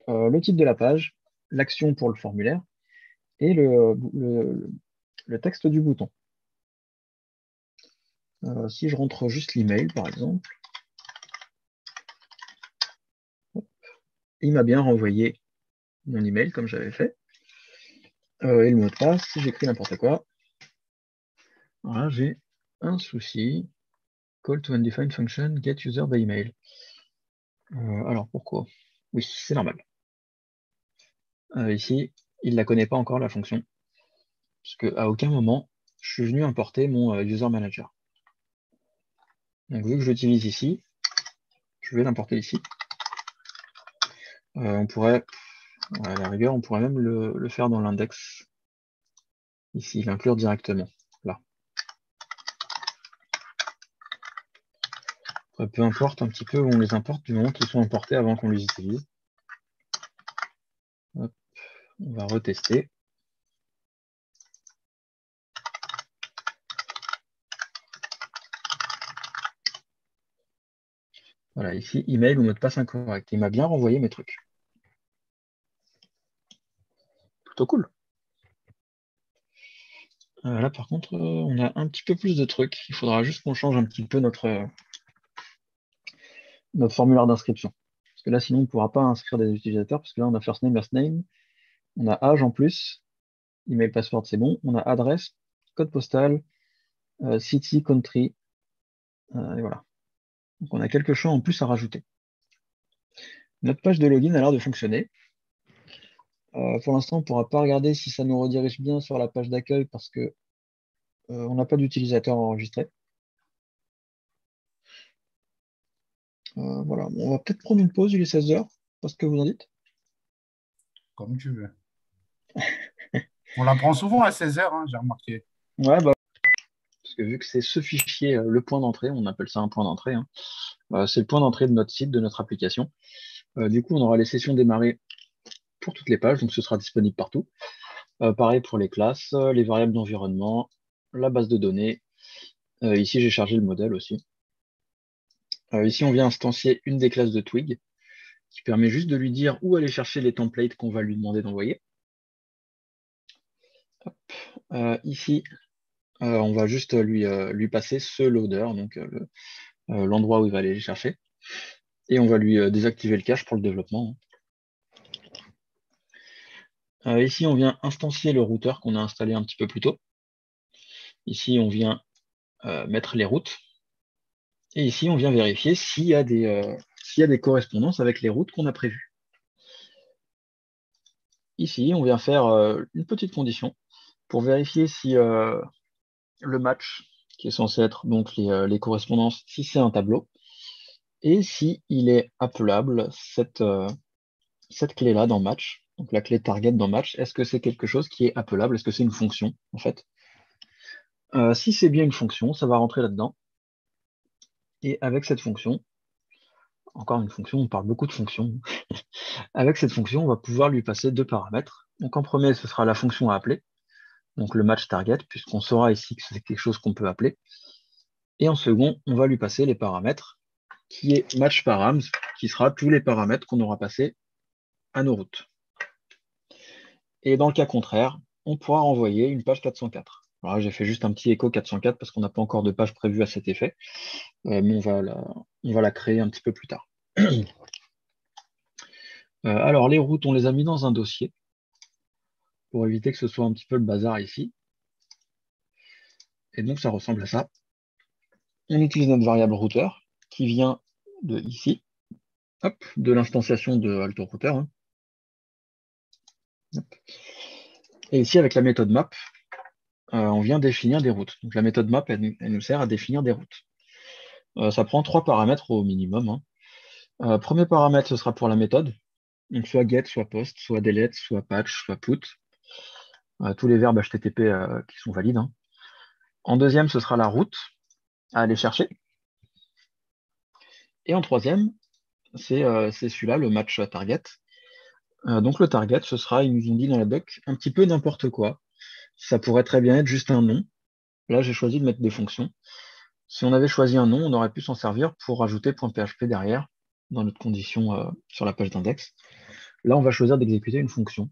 le titre de la page, l'action pour le formulaire et le texte du bouton. Si je rentre juste l'email, par exemple, il m'a bien renvoyé mon email comme j'avais fait. Et le mot de passe, si j'écris n'importe quoi, voilà, j'ai un souci. Call to undefined function get user by email. Alors pourquoi? Oui, c'est normal. Ici, il ne la connaît pas encore la fonction, parce qu'à aucun moment, je suis venu importer mon user manager. Donc vu que je l'utilise ici, je vais l'importer ici. On pourrait, à la rigueur, on pourrait même le faire dans l'index. Ici, l'inclure directement, là. Peu importe un petit peu où on les importe, du moment qu'ils sont importés avant qu'on les utilise. Hop, on va retester. Voilà, ici, email ou mot de passe incorrect. Il m'a bien renvoyé mes trucs. Plutôt cool. Là, par contre, on a un petit peu plus de trucs. Il faudra juste qu'on change un petit peu notre formulaire d'inscription. Parce que là, sinon, on ne pourra pas inscrire des utilisateurs, parce que là, on a first name, last name, on a âge en plus, email, password, c'est bon, on a adresse, code postal, city, country, et voilà. Donc, on a quelques champs en plus à rajouter. Notre page de login a l'air de fonctionner. Pour l'instant, on ne pourra pas regarder si ça nous redirige bien sur la page d'accueil parce que on n'a pas d'utilisateur enregistré. Voilà, on va peut-être prendre une pause, il est 16 h. Parce que vous en dites? Comme tu veux. On la prend souvent à 16 h, hein, j'ai remarqué. Ouais, bah, parce que vu que c'est ce fichier, le point d'entrée, on appelle ça un point d'entrée, hein, c'est le point d'entrée de notre site, de notre application. Du coup, on aura les sessions démarrées pour toutes les pages, donc ce sera disponible partout. Pareil pour les classes, les variables d'environnement, la base de données. Ici, j'ai chargé le modèle aussi. Ici, on vient instancier une des classes de Twig, qui permet juste de lui dire où aller chercher les templates qu'on va lui demander d'envoyer. Ici, on va juste lui passer ce loader, donc l'endroit où il va aller les chercher. Et on va lui désactiver le cache pour le développement. Ici, on vient instancier le routeur qu'on a installé un petit peu plus tôt. Ici, on vient mettre les routes. Et ici, on vient vérifier s'il y a des correspondances avec les routes qu'on a prévues. Ici, on vient faire une petite condition pour vérifier si le match, qui est censé être donc les correspondances, si c'est un tableau, et si il est appelable, cette clé-là dans match, donc la clé target dans match, est-ce que c'est quelque chose qui est appelable? Est-ce que c'est une fonction, en fait? Si c'est bien une fonction, ça va rentrer là-dedans. Et avec cette fonction, encore une fonction, on parle beaucoup de fonctions. Avec cette fonction, on va pouvoir lui passer deux paramètres. Donc en premier, ce sera la fonction à appeler, donc le match target, puisqu'on saura ici que c'est quelque chose qu'on peut appeler. Et en second, on va lui passer les paramètres, qui est match params, qui sera tous les paramètres qu'on aura passés à nos routes. Et dans le cas contraire, on pourra renvoyer une page 404. Alors j'ai fait juste un petit écho 404 parce qu'on n'a pas encore de page prévue à cet effet, mais on va la créer un petit peu plus tard. Alors les routes, on les a mis dans un dossier pour éviter que ce soit un petit peu le bazar ici. Et donc ça ressemble à ça. On utilise notre variable routeur qui vient de ici, hop, de l'instanciation de AltoRouter. Hein. Et ici, avec la méthode map, on vient définir des routes. Donc la méthode map, elle nous sert à définir des routes. Ça prend 3 paramètres au minimum. Hein. Premier paramètre, ce sera pour la méthode. Donc soit get, soit post, soit delete, soit patch, soit put. Tous les verbes HTTP qui sont valides. Hein. En deuxième, ce sera la route à aller chercher. Et en troisième, c'est celui-là, le match target. Donc le target, ce sera, il nous dit dans la doc, un petit peu n'importe quoi. Ça pourrait très bien être juste un nom. Là, j'ai choisi de mettre des fonctions. Si on avait choisi un nom, on aurait pu s'en servir pour rajouter .php derrière, dans notre condition sur la page d'index. Là, on va choisir d'exécuter une fonction.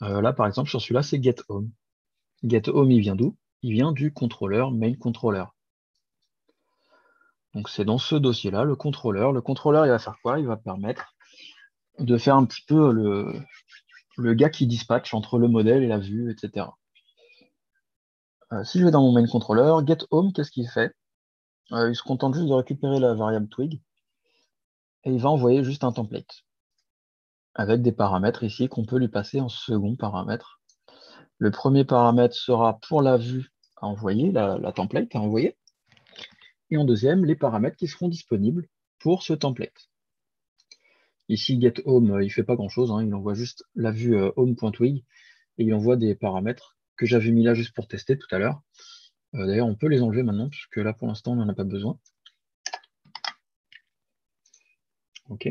Là, par exemple, sur celui-là, c'est getHome. GetHome, il vient d'où? Il vient du contrôleur main controller. Donc c'est dans ce dossier-là, le contrôleur. Le contrôleur, il va faire quoi? Il va permettre de faire un petit peu le gars qui dispatche entre le modèle et la vue, etc. Si je vais dans mon main controller, getHome, qu'est-ce qu'il fait? Il se contente juste de récupérer la variable twig et il va envoyer juste un template avec des paramètres ici qu'on peut lui passer en second paramètre. Le premier paramètre sera pour la vue à envoyer, la template à envoyer. Et en deuxième, les paramètres qui seront disponibles pour ce template. Ici, getHome, il ne fait pas grand-chose, hein, il envoie juste la vue home.twig et il envoie des paramètres que j'avais mis là juste pour tester tout à l'heure. D'ailleurs, on peut les enlever maintenant, puisque là, pour l'instant, on n'en a pas besoin. OK.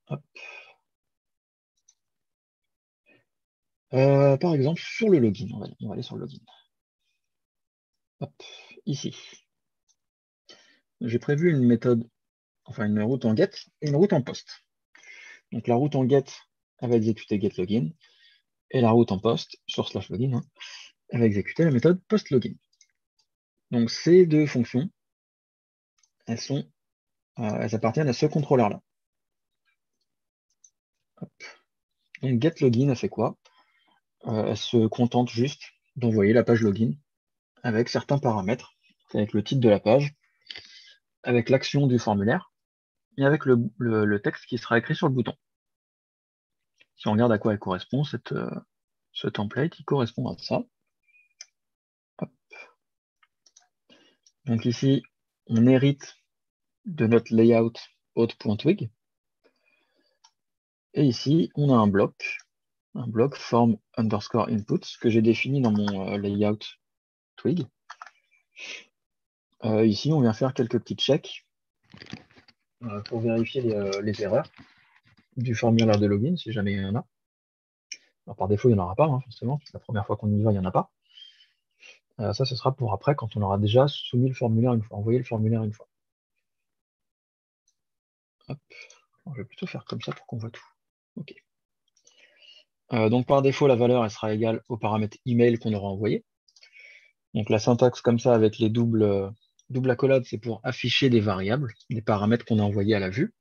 Hop. Par exemple, sur le login, on va aller sur le login. Hop, ici. J'ai prévu une méthode, enfin une route en get et une route en post. Donc la route en get, elle va exécuter getLogin. et la route en post sur /login, hein, elle va exécuter la méthode post-login. Donc ces deux fonctions, elles appartiennent à ce contrôleur-là. Donc getLogin, elle fait quoi? Elle se contente juste d'envoyer la page login avec certains paramètres, avec le titre de la page, avec l'action du formulaire, et avec le texte qui sera écrit sur le bouton. Si on regarde à quoi elle correspond, ce template, il correspond à ça. Hop. Donc ici, on hérite de notre layout auth.twig. Et ici, on a un bloc form underscore inputs que j'ai défini dans mon layout twig. Ici, on vient faire quelques petits checks pour vérifier les erreurs du formulaire de login, si jamais il y en a. Alors, par défaut, il n'y en aura pas, hein, forcément. La première fois qu'on y va, il n'y en a pas. Ça, ce sera pour après, quand on aura déjà soumis le formulaire une fois, envoyé le formulaire une fois. Hop. Alors, je vais plutôt faire comme ça pour qu'on voit tout. OK. Donc, par défaut, la valeur, elle sera égale au paramètre email qu'on aura envoyé. Donc, la syntaxe comme ça, avec les double accolades, c'est pour afficher des variables, des paramètres qu'on a envoyés à la vue.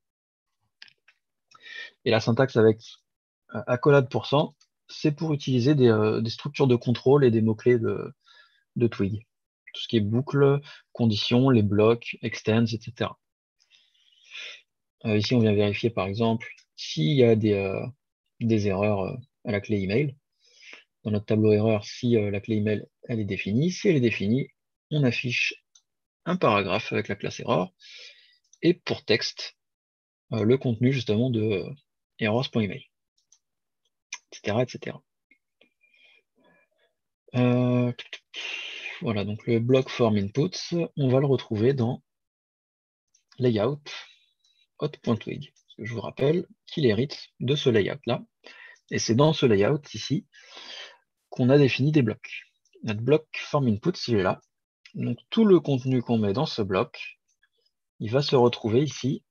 Et la syntaxe avec accolade %, c'est pour utiliser des structures de contrôle et des mots-clés de Twig. Tout ce qui est boucle, conditions, les blocs, extends, etc. Ici, on vient vérifier, par exemple, s'il y a des erreurs à la clé email. Dans notre tableau erreur, si la clé email elle est définie. Si elle est définie, on affiche un paragraphe avec la classe error. Et pour texte, le contenu justement de errors.email, etc., etc. Voilà, donc le bloc form inputs, on va le retrouver dans layout auth.twig. Parce que je vous rappelle qu'il hérite de ce layout-là. Et c'est dans ce layout ici qu'on a défini des blocs. Notre bloc form inputs, il est là. Donc tout le contenu qu'on met dans ce bloc, il va se retrouver ici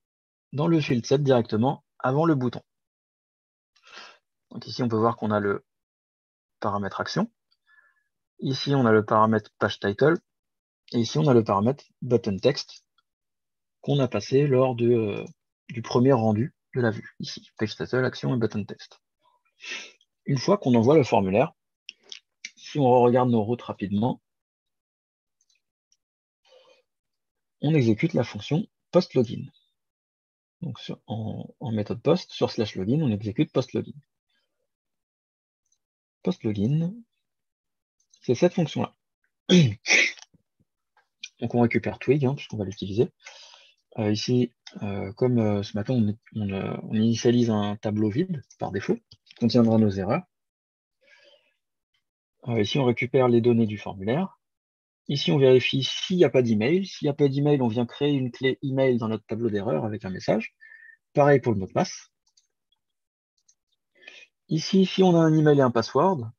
dans le field set directement avant le bouton. Donc ici, on peut voir qu'on a le paramètre action. Ici, on a le paramètre page title. Et ici, on a le paramètre button text qu'on a passé lors du premier rendu de la vue. Ici, page title, action et button text. Une fois qu'on envoie le formulaire, si on regarde nos routes rapidement, on exécute la fonction post-login. Donc en méthode post, sur /login, on exécute post-login. Post-login, c'est cette fonction-là. Donc on récupère Twig, hein, puisqu'on va l'utiliser. Ici, comme ce matin, on initialise un tableau vide par défaut, qui contiendra nos erreurs. Ici, on récupère les données du formulaire. Ici, on vérifie s'il n'y a pas d'email. S'il n'y a pas d'email, on vient créer une clé email dans notre tableau d'erreur avec un message. Pareil pour le mot de passe. Ici, si on a un email et un password,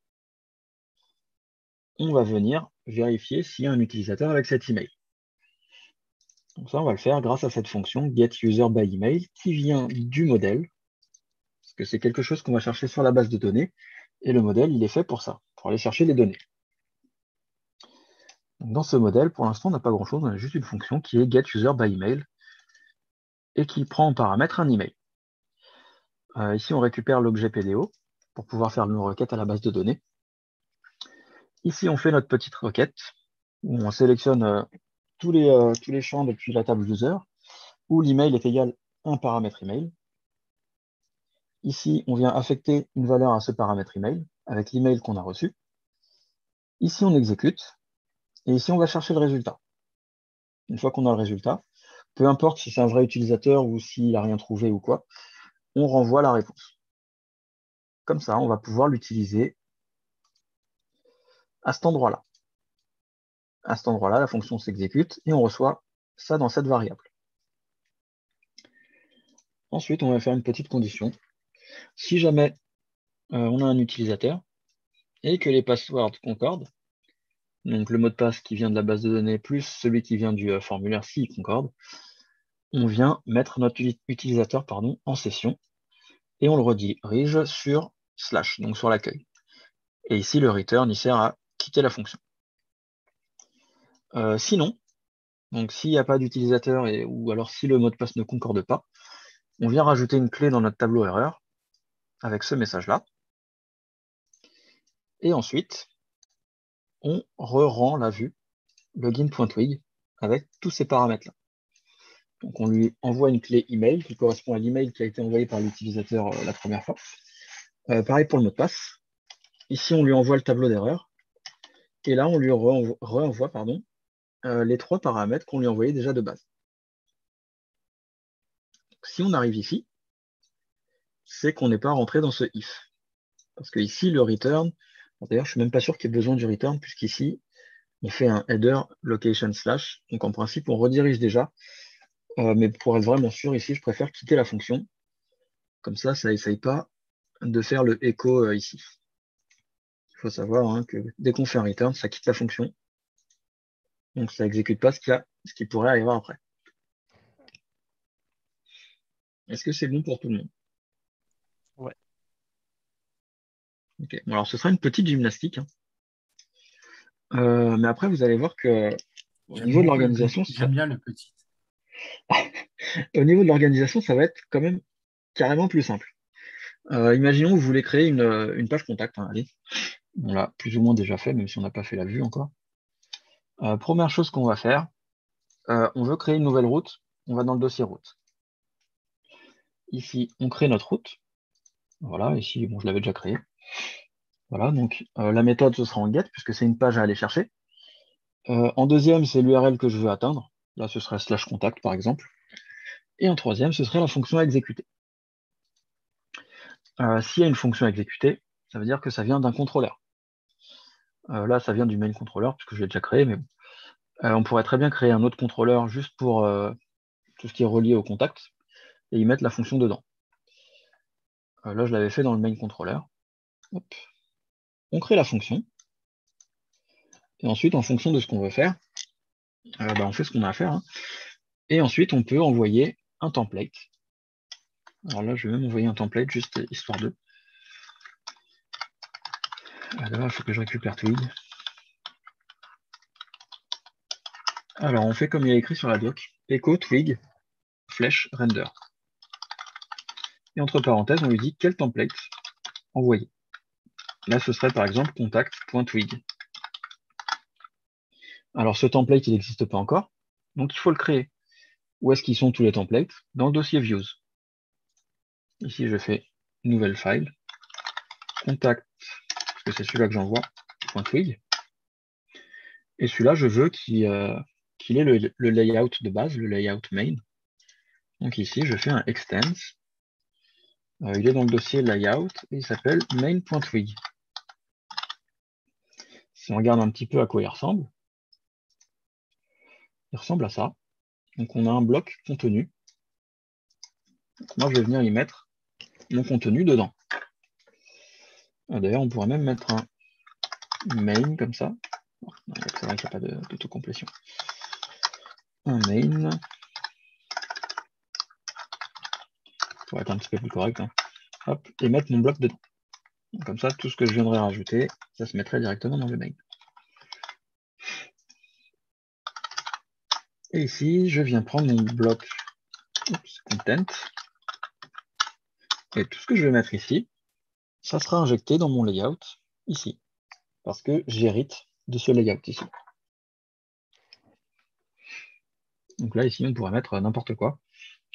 on va venir vérifier s'il y a un utilisateur avec cet email. Donc ça, on va le faire grâce à cette fonction getUserByEmail qui vient du modèle, parce que c'est quelque chose qu'on va chercher sur la base de données, et le modèle, il est fait pour ça, pour aller chercher les données. Donc dans ce modèle, pour l'instant, on n'a pas grand-chose, on a juste une fonction qui est getUserByEmail et qui prend en paramètre un email. Ici, on récupère l'objet PDO pour pouvoir faire une requête à la base de données. Ici, on fait notre petite requête où on sélectionne tous les champs depuis la table user où l'email est égal à un paramètre email. Ici, on vient affecter une valeur à ce paramètre email avec l'email qu'on a reçu. Ici, on exécute. Et ici, on va chercher le résultat. Une fois qu'on a le résultat, peu importe si c'est un vrai utilisateur ou s'il n'a rien trouvé ou quoi, on renvoie la réponse. Comme ça, on va pouvoir l'utiliser à cet endroit-là. À cet endroit-là, la fonction s'exécute et on reçoit ça dans cette variable. Ensuite, on va faire une petite condition. Si jamais on a un utilisateur et que les passwords concordent, donc le mot de passe qui vient de la base de données plus celui qui vient du formulaire s'il concorde, on vient mettre notre utilisateur en session et on le redirige sur /, donc sur l'accueil. Et ici, le return, il sert à quitter la fonction. Sinon, donc s'il n'y a pas d'utilisateur ou alors si le mot de passe ne concorde pas, on vient rajouter une clé dans notre tableau erreur avec ce message-là. Et ensuite, on re-rend la vue login.twig avec tous ces paramètres-là. Donc on lui envoie une clé email qui correspond à l'email qui a été envoyé par l'utilisateur la première fois. Pareil pour le mot de passe. Ici, on lui envoie le tableau d'erreur. Et là, on lui renvoie les 3 paramètres qu'on lui a envoyés déjà de base. Si on arrive ici, c'est qu'on n'est pas rentré dans ce if. Parce que ici, le return, d'ailleurs, je ne suis même pas sûr qu'il y ait besoin du return, puisqu'ici, on fait un header location slash. Donc en principe, on redirige déjà. Mais pour être vraiment sûr, ici, je préfère quitter la fonction. Comme ça n'essaye pas de faire le echo ici. Il faut savoir que dès qu'on fait un return, ça quitte la fonction. Donc ça n'exécute pas ce qui pourrait arriver après. Est-ce que c'est bon pour tout le monde? Ouais. Ok. Bon, alors ce sera une petite gymnastique. Mais après, vous allez voir que au niveau de l'organisation, J'aime bien le petit. au niveau de l'organisation, ça va être quand même carrément plus simple. Imaginons que vous voulez créer une page contact. Allez. On l'a plus ou moins déjà fait, même si on n'a pas fait la vue encore. Première chose qu'on va faire, on veut créer une nouvelle route. On va dans le dossier route. Ici, on crée notre route. Voilà, ici, bon, je l'avais déjà créé. Voilà, donc la méthode, ce sera en get, puisque c'est une page à aller chercher. En deuxième, c'est l'URL que je veux atteindre. Là, ce serait /contact, par exemple. Et en troisième, ce serait la fonction à exécuter. S'il y a une fonction à exécuter, ça veut dire que ça vient d'un contrôleur. Là, ça vient du main controller, puisque je l'ai déjà créé, mais bon. On pourrait très bien créer un autre contrôleur juste pour tout ce qui est relié au contact, et y mettre la fonction dedans. Là, je l'avais fait dans le main controller. Hop. On crée la fonction. Et ensuite, en fonction de ce qu'on veut faire, on fait ce qu'on a à faire. Et ensuite, on peut envoyer un template. Alors là, je vais même envoyer un template, juste histoire de. Alors, il faut que je récupère Twig. Alors, on fait comme il y a écrit sur la doc. Echo Twig flèche render. Et entre parenthèses, on lui dit quel template envoyer. Là, ce serait par exemple contact.twig. Alors, ce template, il n'existe pas encore, donc il faut le créer. Où est-ce qu'ils sont tous les templates? Dans le dossier views. Ici, je fais nouvelle file, contact, parce que c'est celui-là que j'envoie, .twig. Et celui-là, je veux qu'il ait le layout de base, le layout main. Donc ici, je fais un extends. Il est dans le dossier layout et il s'appelle main.twig. Si on regarde un petit peu à quoi il ressemble à ça. Donc on a un bloc contenu. Donc moi, je vais venir y mettre mon contenu dedans. D'ailleurs, on pourrait même mettre un main comme ça. C'est vrai qu'il n'y a pas d'autocomplétion. Un main. Pour être un petit peu plus correct. Hop, et mettre mon bloc dedans. Donc, comme ça, tout ce que je viendrai rajouter, ça se mettrait directement dans le main. Et ici, je viens prendre mon bloc content. Et tout ce que je vais mettre ici, ça sera injecté dans mon layout ici. Parce que j'hérite de ce layout ici. Donc là, ici, on pourrait mettre n'importe quoi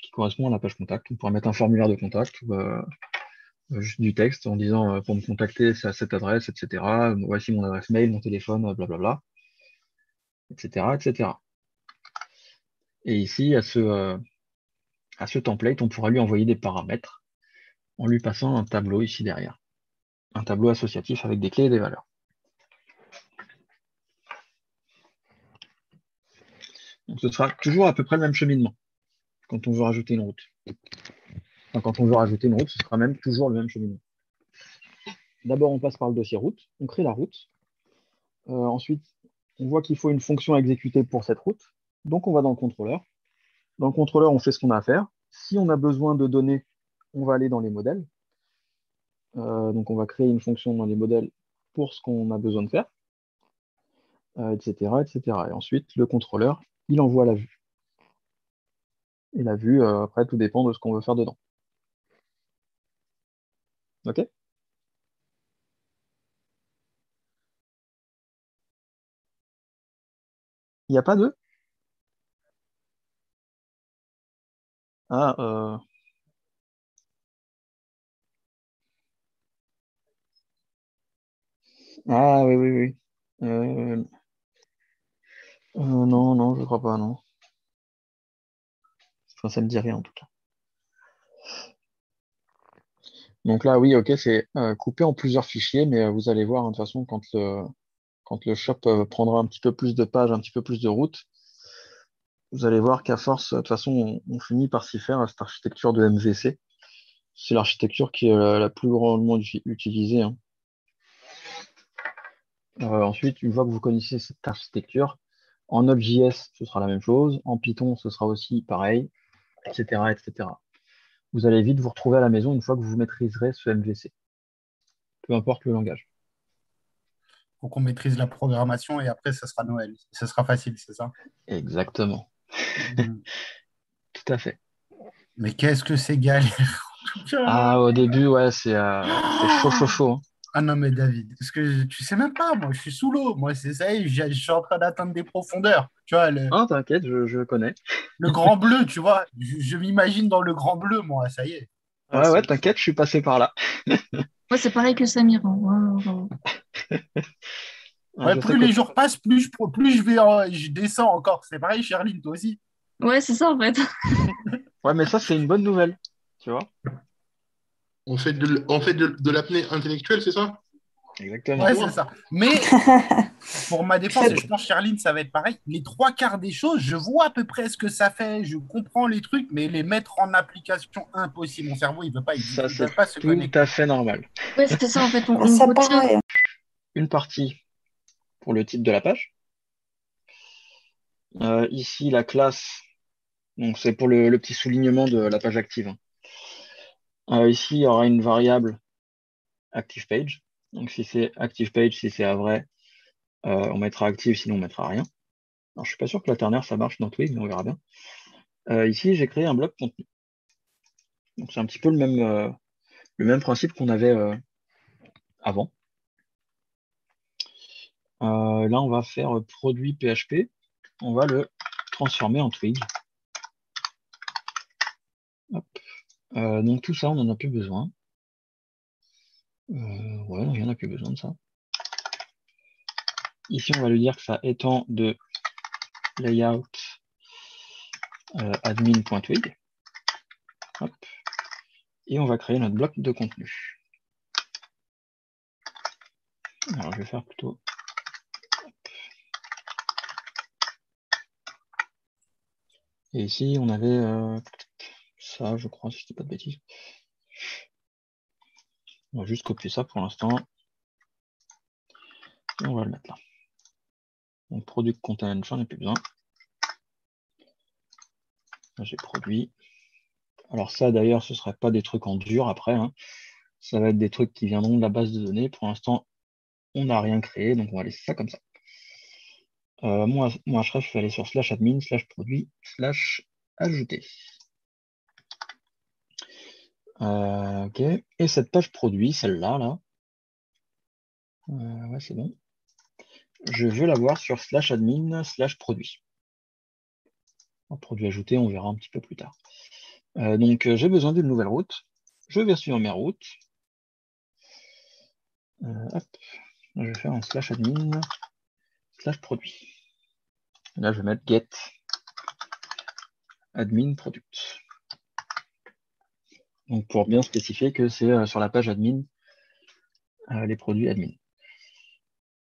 qui correspond à la page contact. On pourrait mettre un formulaire de contact ou juste du texte en disant pour me contacter, c'est à cette adresse, etc. Voici mon adresse mail, mon téléphone, blablabla, etc., etc. Et ici, à ce template, on pourra lui envoyer des paramètres en lui passant un tableau ici derrière. Un tableau associatif avec des clés et des valeurs. Donc ce sera toujours à peu près le même cheminement quand on veut rajouter une route. Enfin, quand on veut rajouter une route, ce sera même toujours le même cheminement. D'abord, on passe par le dossier route, on crée la route. Ensuite, on voit qu'il faut une fonction à exécuter pour cette route. Donc, on va dans le contrôleur. Dans le contrôleur, on fait ce qu'on a à faire. Si on a besoin de données, on va aller dans les modèles. Donc, on va créer une fonction dans les modèles pour ce qu'on a besoin de faire, etc., etc. Et ensuite, le contrôleur, il envoie la vue. Et la vue, après, tout dépend de ce qu'on veut faire dedans. OK? Il n'y a pas de... Ah, ah oui, oui, oui. Non, non, je crois pas, non. Enfin, ça me dit rien en tout cas. Donc là, oui, ok, c'est coupé en plusieurs fichiers, mais vous allez voir, hein, de toute façon, quand le shop prendra un petit peu plus de pages, un petit peu plus de routes, vous allez voir qu'à force, de toute façon, on finit par s'y faire à cette architecture de MVC. C'est l'architecture qui est la plus grandement utilisée, hein. Ensuite, une fois que vous connaissez cette architecture, en Node.js, ce sera la même chose. En Python, ce sera aussi pareil, etc., etc. Vous allez vite vous retrouver à la maison une fois que vous maîtriserez ce MVC, peu importe le langage. Il faut qu'on maîtrise la programmation et après, ça sera Noël. Ce sera facile, c'est ça? Exactement, Mm. tout à fait. Mais qu'est-ce que c'est galère! Ah, au début, ouais, c'est chaud, chaud, chaud, hein. Ah non, mais David, parce que tu sais même pas, moi, je suis sous l'eau. Moi, c'est ça y est, je suis en train d'atteindre des profondeurs. Tu vois, Ah, t'inquiète, je connais. le grand bleu, tu vois, je m'imagine dans le grand bleu, moi, ça y est. Ah, Ouais, ouais, t'inquiète, je suis passé par là. Ouais, c'est pareil que Samir, hein. Ouais, ouais, ouais. Ouais, Ouais, je sais plus que... les jours passent, plus je vais, je descends encore. C'est pareil, Charline, toi aussi. Ouais, c'est ça en fait. Ouais, mais ça, c'est une bonne nouvelle, tu vois? On fait de l'apnée intellectuelle, c'est ça? Exactement. Ouais, c'est ça. Mais pour ma défense, Très et je pense, Charline, ça va être pareil, les trois quarts des choses, je vois à peu près ce que ça fait, je comprends les trucs, mais les mettre en application, impossible. Mon cerveau, Ça, il c'est veut pas se tout à connecter. fait normal. Ouais, c'est ça en fait. bien. On Ça retient. pareil. Une partie pour le titre de la page. Ici, la classe, donc c'est pour le petit soulignement de la page active, hein. Ici, il y aura une variable ActivePage. Donc si c'est ActivePage, si c'est à vrai, on mettra active, sinon on mettra rien. Alors je suis pas sûr que la ternaire ça marche dans Twig, mais on verra bien. Ici, j'ai créé un bloc contenu. Donc c'est un petit peu le même principe qu'on avait avant. Là, on va faire produit PHP. On va le transformer en Twig. Hop. Donc tout ça, on n'en a plus besoin. Ouais, on n'en a plus besoin de ça. Ici, on va lui dire que ça étend de layout admin.twig. Hop. Et on va créer notre bloc de contenu. Alors, je vais faire plutôt... Et ici, on avait ça, je crois, si je dis pas de bêtises. On va juste copier ça pour l'instant. Et on va le mettre là. Donc, product content, j'en ai plus besoin. Là, j'ai produit. Alors ça, d'ailleurs, ce ne serait pas des trucs en dur après, hein. Ça va être des trucs qui viendront de la base de données. Pour l'instant, on n'a rien créé, donc on va laisser ça comme ça. Moi, href, je vais aller sur /admin, /produit, /ajouter. Ok. Et cette page produit, celle-là, là, ouais, c'est bon. Je veux la voir sur /admin, /produit. Produit ajouté, on verra un petit peu plus tard. Donc, j'ai besoin d'une nouvelle route. Je vais suivre mes routes. Hop. Je vais faire un /admin, /produit. Là, je vais mettre get admin product. Donc, pour bien spécifier que c'est sur la page admin, les produits admin.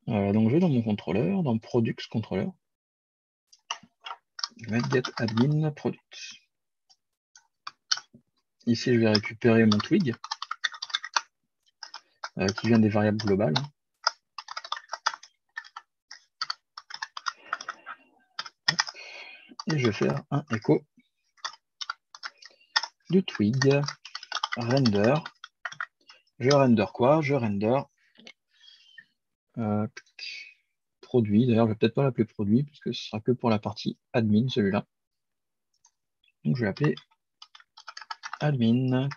Donc, je vais dans mon contrôleur, dans products controller. Je vais mettre get admin product. Ici, je vais récupérer mon twig qui vient des variables globales. Et je vais faire un echo du twig render. Je render quoi? Je render Produit. D'ailleurs, je vais peut-être pas l'appeler produit, puisque ce sera que pour la partie admin, celui-là. Donc, je vais l'appeler admin-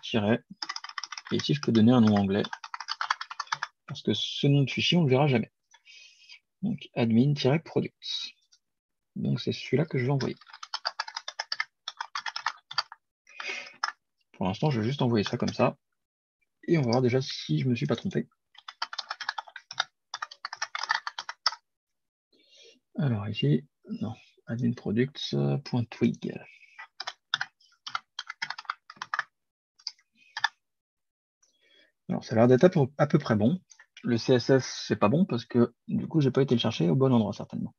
et ici, je peux donner un nom anglais, parce que ce nom de fichier, on ne le verra jamais. Donc, admin-product. Donc, c'est celui-là que je vais envoyer. Pour l'instant, je vais juste envoyer ça comme ça. Et on va voir déjà si je ne me suis pas trompé. Alors ici, non, adminproducts.twig. Alors ça a l'air d'être à peu près bon. Le CSS, c'est pas bon parce que du coup, j'ai pas été le chercher au bon endroit, certainement.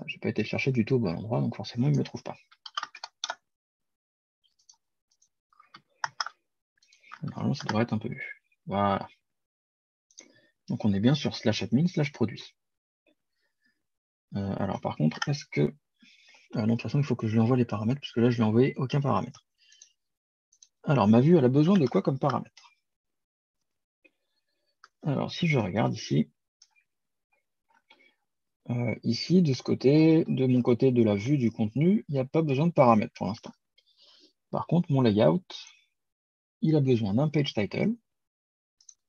J'ai pas été le chercher du tout au bon endroit, donc forcément, il ne me le trouve pas. Normalement, ça devrait être un peu mieux. Voilà. Donc on est bien sur /admin/produit. Alors par contre, est-ce que... non, de toute façon, il faut que je lui envoie les paramètres, parce que là, je lui ai envoyé aucun paramètre. Alors, ma vue, elle a besoin de quoi comme paramètre? Alors, si je regarde ici, ici, de ce côté, de mon côté de la vue du contenu, il n'y a pas besoin de paramètres pour l'instant. Par contre, mon layout, il a besoin d'un page title.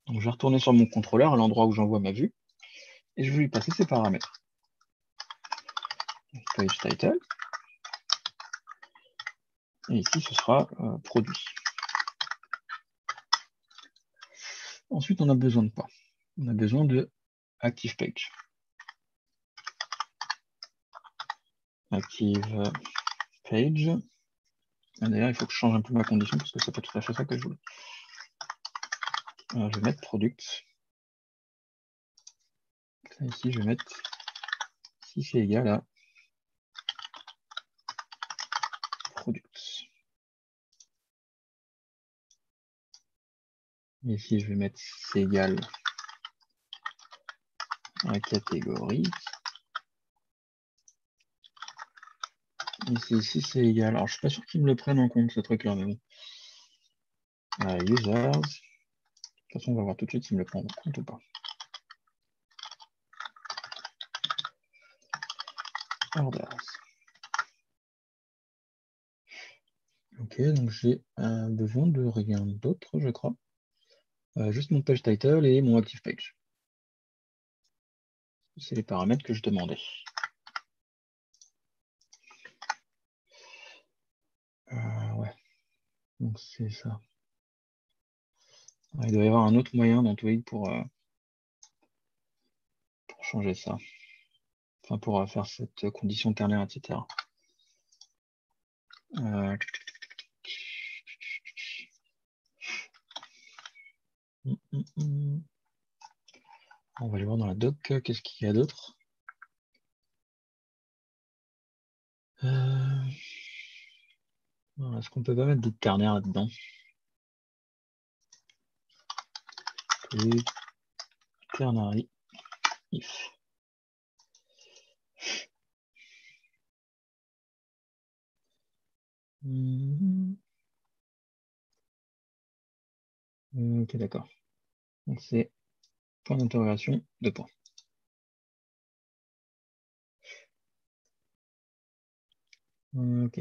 Donc, je vais retourner sur mon contrôleur à l'endroit où j'envoie ma vue, et je vais lui passer ses paramètres. Donc, page title. Et ici, ce sera produit. Ensuite, on a besoin de quoi? On a besoin de active page. Active page. D'ailleurs, il faut que je change un peu ma condition parce que c'est pas tout à fait ça que je voulais. Je vais mettre product. Ici, je vais mettre si c'est égal à product. Ici, je vais mettre c'est égal à catégorie. Ici, si c'est égal. Alors, je suis pas sûr qu'ils me le prennent en compte, ce truc-là, mais bon. Users. De toute façon, on va voir tout de suite s'ils me le prennent en compte ou pas. Orders. Ok, donc j'ai besoin de rien d'autre, je crois. Juste mon page title et mon active page. C'est les paramètres que je demandais. Ouais, donc c'est ça. Il doit y avoir un autre moyen dans Twig pour changer ça. Enfin, pour faire cette condition ternaire, etc. On va aller voir dans la doc, qu'est-ce qu'il y a d'autre. Est-ce qu'on peut pas mettre des ternaires là-dedans? Ternary if. Ok, d'accord. Donc c'est point d'interrogation, 2 points. Ok.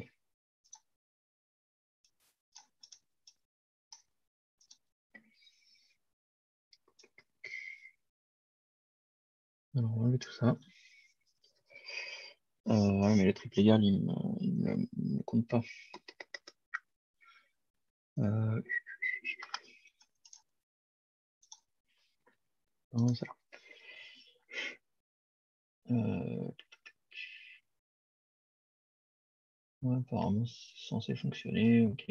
Alors on va enlever tout ça. Ouais, mais le triple égal, il ne compte pas. Non, ça. Ouais, apparemment, c'est censé fonctionner, ok.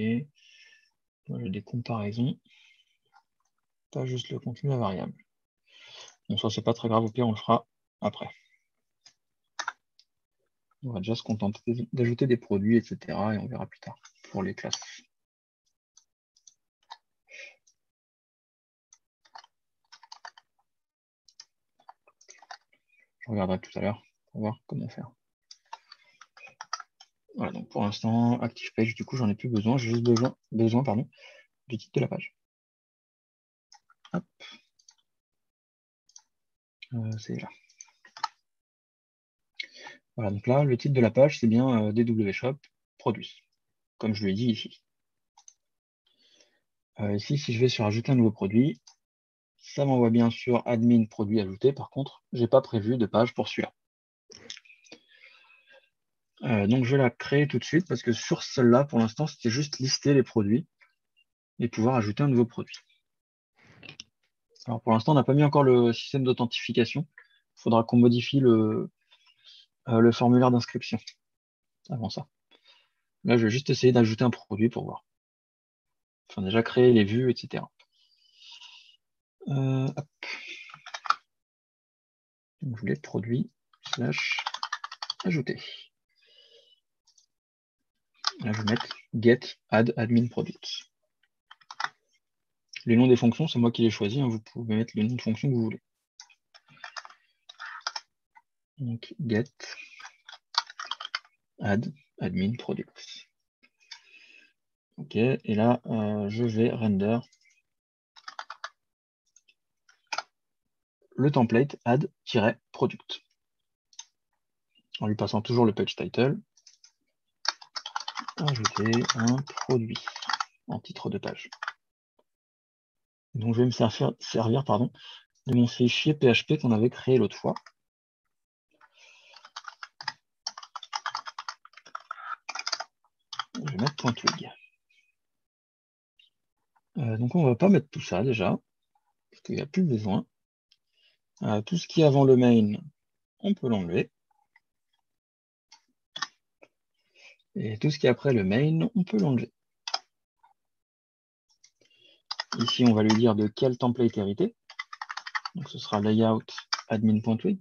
Moi, j'ai des comparaisons. Pas juste le contenu de la variable. Bon, ça, c'est pas très grave, au pire, on le fera après. On va déjà se contenter d'ajouter des produits, etc. Et on verra plus tard pour les classes. Je regarderai tout à l'heure pour voir comment faire. Voilà, donc pour l'instant, active page, du coup, j'en ai plus besoin. J'ai juste besoin du titre de la page. Hop. C'est là. Voilà, donc là, le titre de la page, c'est bien DW Shop Produce, comme je lui ai dit ici. Ici, si je vais sur Ajouter un nouveau produit, ça m'envoie bien sur Admin Produit Ajouté. Par contre, je n'ai pas prévu de page pour celui-là. Donc, je vais la créer tout de suite parce que sur celle-là, pour l'instant, c'était juste lister les produits et pouvoir ajouter un nouveau produit. Alors, pour l'instant, on n'a pas mis encore le système d'authentification. Il faudra qu'on modifie le formulaire d'inscription avant ça. Là, je vais juste essayer d'ajouter un produit pour voir. Enfin, déjà créer les vues, etc. Hop. Donc, je voulais produit / ajouter. Là, je vais mettre get add admin product. Les noms des fonctions, c'est moi qui les choisis. Hein. Vous pouvez mettre le nom de fonction que vous voulez. Donc, get add admin product. OK, et là, je vais render le template add-product. En lui passant toujours le page title. Ajouter un produit en titre de page. Donc, je vais me servir de mon fichier PHP qu'on avait créé l'autre fois. Je vais mettre .twig. Donc, on ne va pas mettre tout ça déjà, parce qu'il n'y a plus besoin. Tout ce qui est avant le main, on peut l'enlever. Et tout ce qui est après le main, on peut l'enlever. Ici, on va lui dire de quel template hériter. Donc, ce sera layout admin.twig.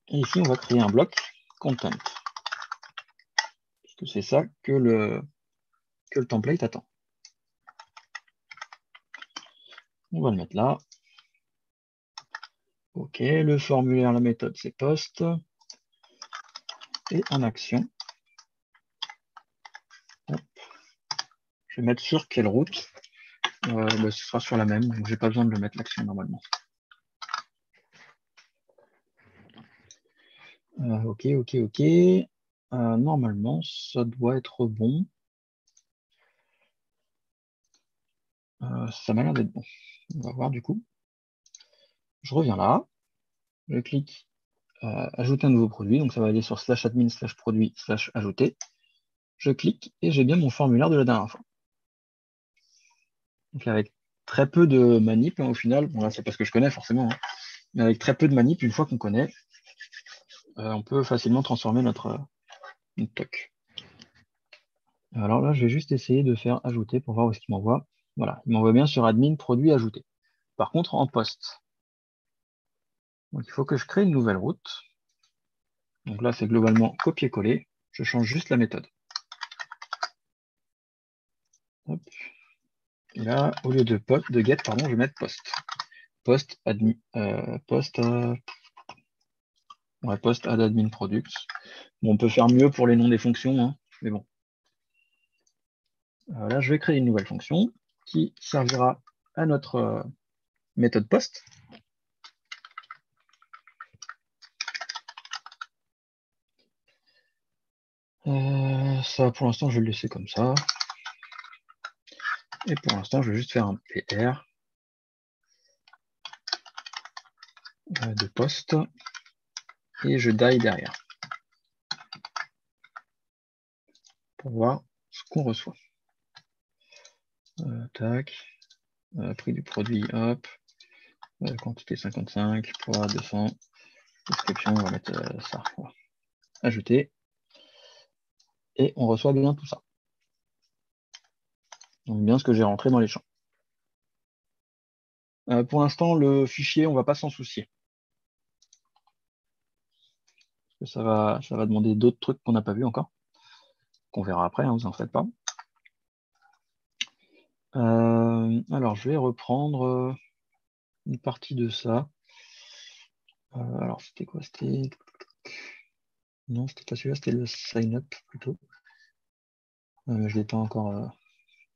Et ici, on va créer un bloc content. Parce que c'est ça que le template attend. On va le mettre là. OK, le formulaire, la méthode, c'est post. Et en action, hop, je vais mettre sur quelle route. Ce sera sur la même, donc j'ai pas besoin de le mettre l'action normalement. OK. Normalement, ça doit être bon. Ça m'a l'air d'être bon. On va voir du coup. Je reviens là. Je clique ajouter un nouveau produit. Donc ça va aller sur /admin /produit /ajouter. Je clique et j'ai bien mon formulaire de la dernière fois. Donc avec très peu de manip au final. Bon là c'est parce que je connais forcément. Hein, mais avec très peu de manip, une fois qu'on connaît, on peut facilement transformer notre toc. Alors là, je vais juste essayer de faire ajouter pour voir où est-ce qu'il m'envoie. Voilà, il m'envoie bien sur admin produit ajouté. Par contre, en poste. Donc il faut que je crée une nouvelle route. Donc là, c'est globalement copier-coller. Je change juste la méthode. Hop. Et là, au lieu de get, je vais mettre post. Post add admin product. Bon, on peut faire mieux pour les noms des fonctions, hein, mais bon. Là, je vais créer une nouvelle fonction qui servira à notre méthode post. Ça, pour l'instant, je vais le laisser comme ça. Et pour l'instant, je vais juste faire un PR de post et je die derrière pour voir ce qu'on reçoit. Tac, prix du produit, hop, quantité 55, poids 200, description, on va mettre ça. Voilà. Ajouter. Et on reçoit bien tout ça. Donc bien ce que j'ai rentré dans les champs. Pour l'instant, le fichier, on ne va pas s'en soucier. Parce que ça va demander d'autres trucs qu'on n'a pas vu encore. Qu'on verra après, hein, vous en faites pas. Alors, je vais reprendre une partie de ça. Alors, c'était quoi? Non, c'était pas celui-là, c'était le sign up plutôt. Je ne l'ai pas encore.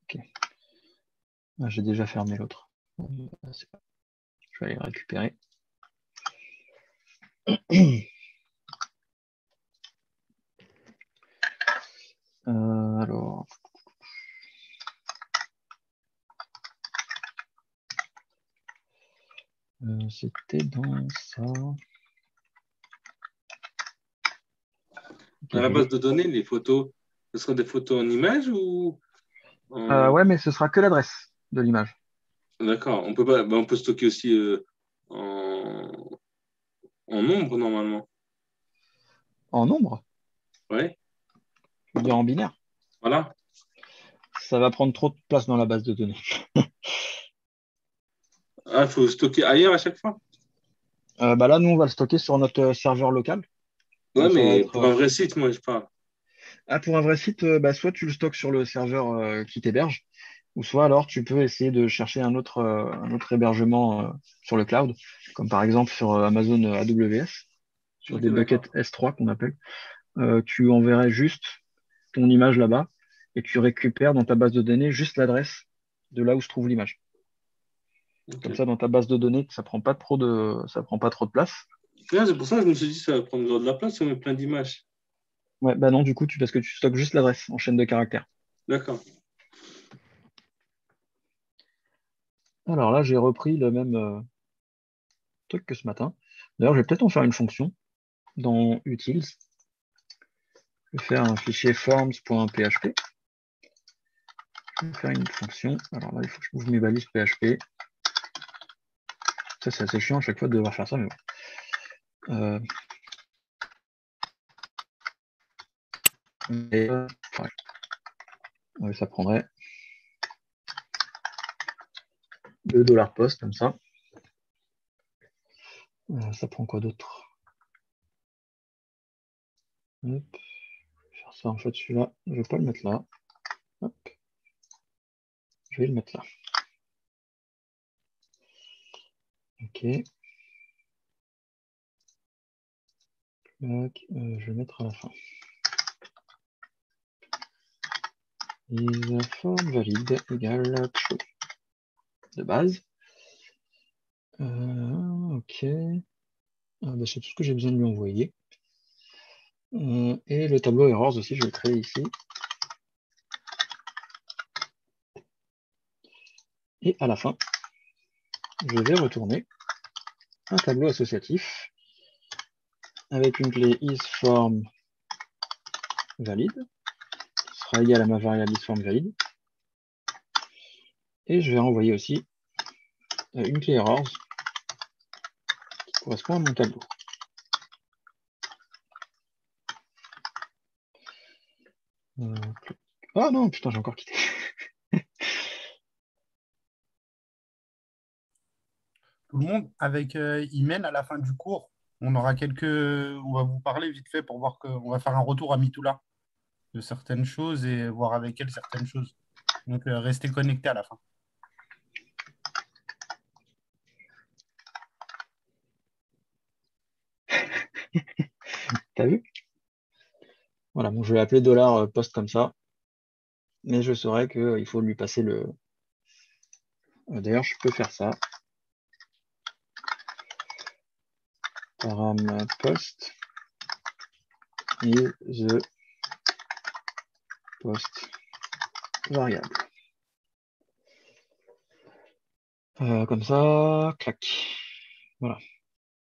Ok. J'ai déjà fermé l'autre. Je vais aller le récupérer. Alors, c'était dans ça. Dans la base de données, les photos, ce sera des photos en images ou Ouais, mais ce sera que l'adresse de l'image. D'accord. On peut pas, on peut stocker aussi en... en nombre normalement. En nombre, Ouais. je veux dire en binaire. Voilà. Ça va prendre trop de place dans la base de données. Ah, il faut stocker ailleurs à chaque fois. Là, nous, on va le stocker sur notre serveur local. Ouais, Donc, ça va mais pour être. un vrai site, moi, je parle. Pour un vrai site, soit tu le stockes sur le serveur qui t'héberge, ou soit alors tu peux essayer de chercher un autre hébergement sur le cloud, comme par exemple sur Amazon AWS, sur Ok, des d'accord. buckets S3 qu'on appelle. Tu enverrais juste ton image là-bas et tu récupères dans ta base de données juste l'adresse de là où se trouve l'image. Ok. Comme ça, dans ta base de données, ça prend pas trop de place. Ouais, c'est pour ça que je me suis dit ça va prendre de la place si on met plein d'images. Ouais, bah non, du coup, parce que tu stockes juste l'adresse en chaîne de caractères. D'accord. Alors là, j'ai repris le même truc que ce matin. D'ailleurs, je vais peut-être en faire une fonction dans Utils. Je vais faire un fichier forms.php. Je vais faire une fonction. Alors là, il faut que je ouvre mes balises PHP. Ça, c'est assez chiant à chaque fois de devoir faire ça, mais bon. Ouais. Ouais, ça prendrait $2 post comme ça. Ça prend quoi d'autre? Hop. Je vais faire ça en fait, celui-là, je vais pas le mettre là. Hop. Je vais le mettre là. Ok. Je vais le mettre à la fin. Is form valide égale true. De base. Ok. C'est tout ce que j'ai besoin de lui envoyer. Et le tableau errors aussi, je vais le créer ici. Et à la fin, je vais retourner un tableau associatif avec une clé isForm valide, qui sera égale à ma variable isForm valide. Et je vais renvoyer aussi une clé errors qui correspond à mon tableau. Ah non, putain, j'ai encore quitté. Tout le monde, avec Imen, à la fin du cours, on aura quelques. On va vous parler vite fait pour voir qu'on va faire un retour à Mitoula de certaines choses et voir avec elle certaines choses. Donc, restez connectés à la fin. T'as vu? Voilà, bon, je vais l'appeler dollar post comme ça. Mais je saurais qu'il faut lui passer le. D'ailleurs, je peux faire ça. Param post is the post variable. Comme ça, clac. Voilà.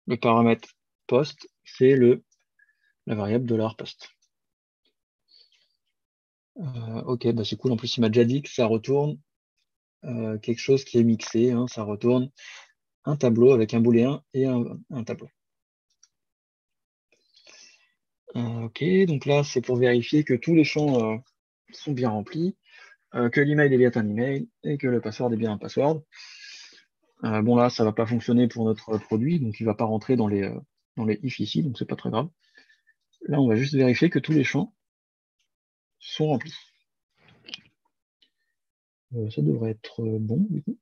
Le paramètre post, c'est la variable $post. Ok, bah c'est cool. En plus, il m'a déjà dit que ça retourne quelque chose qui est mixé. Hein, ça retourne un tableau avec un booléen et un tableau. Ok, donc là, c'est pour vérifier que tous les champs sont bien remplis, que l'email est bien un email et que le password est bien un password. Bon, là, ça va pas fonctionner pour notre produit, donc il va pas rentrer dans les if ici, donc c'est pas très grave. Là, on va juste vérifier que tous les champs sont remplis. Ça devrait être bon, du coup.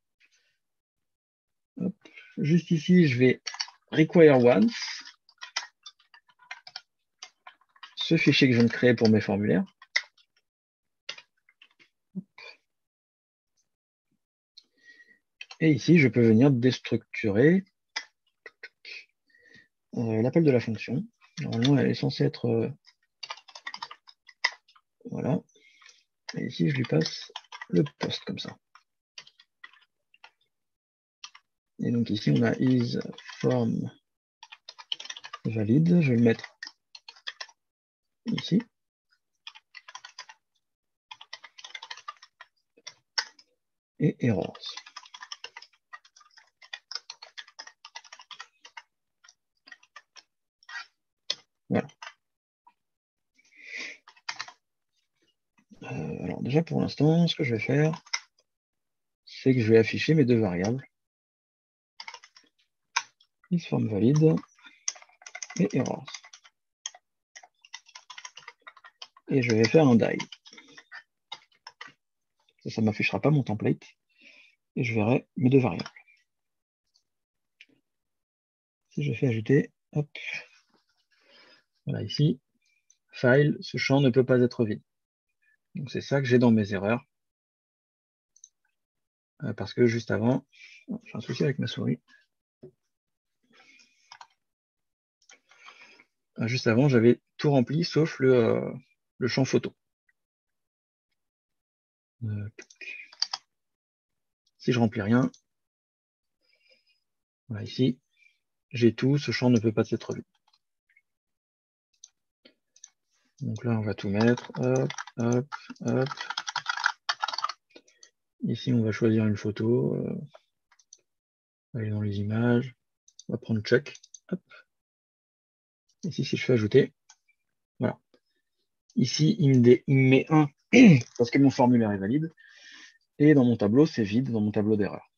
Hop. Juste ici, je vais require once, ce fichier que je viens de créer pour mes formulaires. Et ici, je peux venir déstructurer l'appel de la fonction. Normalement, elle est censée être... voilà. Et ici, je lui passe le post comme ça. Et donc ici, on a isForm valide. Je vais le mettre ici. Et errors. Voilà. Alors déjà pour l'instant, ce que je vais faire, c'est que je vais afficher mes deux variables. isForm valide et errors. Et je vais faire un die. Ça ne m'affichera pas mon template. Et je verrai mes deux variables. Si je fais ajouter, hop, voilà ici, file, ce champ ne peut pas être vide. Donc c'est ça que j'ai dans mes erreurs. Parce que juste avant, j'ai un souci avec ma souris. Juste avant, j'avais tout rempli sauf le champ photo. Si je remplis rien, voilà ici, j'ai tout, ce champ ne peut pas être vu. Donc là, on va tout mettre, hop, hop, hop. Ici, on va choisir une photo, on va aller dans les images, on va prendre check, hop. Ici, si je fais ajouter, voilà. Ici, il me met 1 parce que mon formulaire est valide, et dans mon tableau, c'est vide, dans mon tableau d'erreur.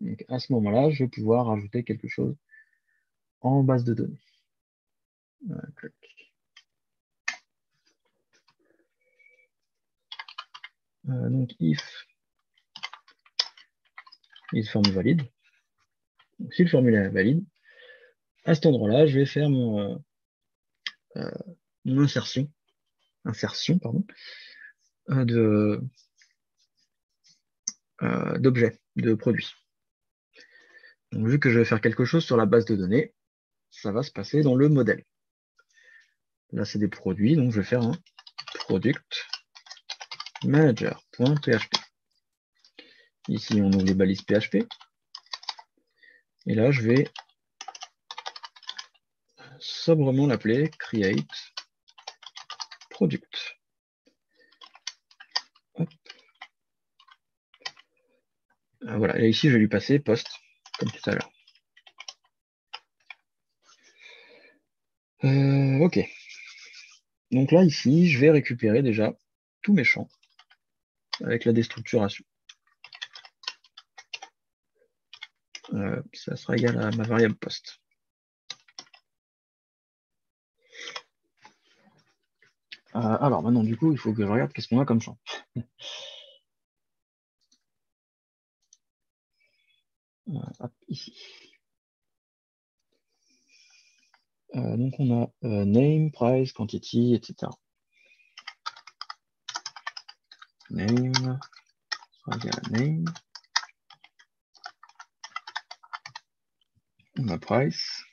Donc à ce moment-là, je vais pouvoir rajouter quelque chose en base de données. Clic. Donc if form valide. Donc, si le formulaire est valide, à cet endroit-là, je vais faire mon insertion d'objets, de produits. Donc vu que je vais faire quelque chose sur la base de données, ça va se passer dans le modèle. Là, c'est des produits, donc je vais faire un product manager.php. Ici, on ouvre les balises PHP. Et là, je vais sobrement l'appeler create product. Voilà, et ici, je vais lui passer post, comme tout à l'heure. Ok. Donc là, ici, je vais récupérer déjà tous mes champs avec la déstructuration. Ça sera égal à ma variable post. Alors maintenant, du coup, il faut que je regarde qu'est-ce qu'on a comme champ. Hop, ici. Donc on a name, price, quantity, etc. Name sera égal à name. On a price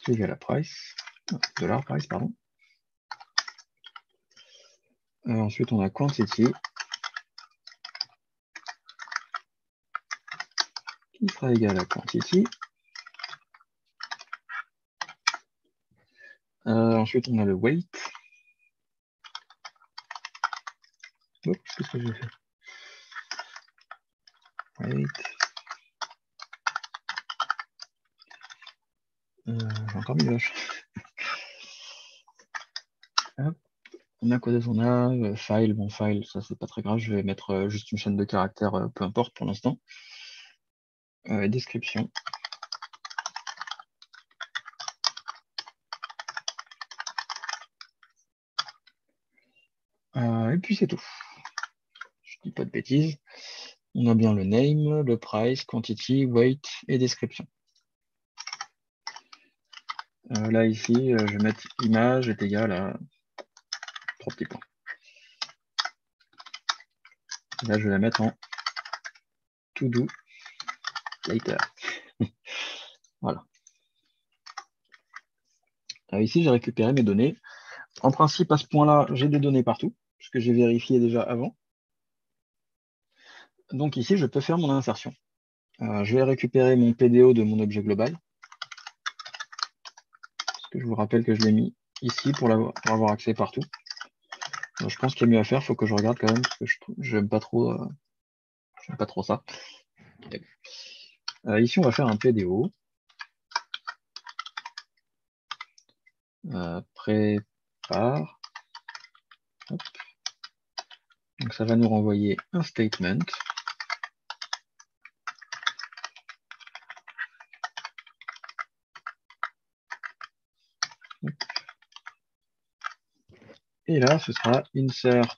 qui est égal à price. Dollar price, pardon. Ensuite, on a quantity qui sera égal à quantity. Ensuite, on a le weight. Oups, qu'est-ce que j'ai fait? Weight. J'ai encore mis le H. On a quoi d'autre? On a file. Bon, file, ça c'est pas très grave. Je vais mettre juste une chaîne de caractères, peu importe pour l'instant. Description. Et puis c'est tout. Je dis pas de bêtises. On a bien le name, le price, quantity, weight et description. Là ici, je vais mettre image est égal à 3 petits points. Là, je vais la mettre en to do later. Voilà. Ici, j'ai récupéré mes données. En principe, à ce point-là, j'ai des données partout, puisque j'ai vérifié déjà avant. Donc ici, je peux faire mon insertion. Je vais récupérer mon PDO de mon objet global. Parce que je vous rappelle que je l'ai mis ici pour avoir accès partout. Donc, je pense qu'il y a mieux à faire, il faut que je regarde quand même, parce que je n'aime pas trop ça. Ici, on va faire un PDO. Prépare. Hop. Donc ça va nous renvoyer un statement. Et là, ce sera insert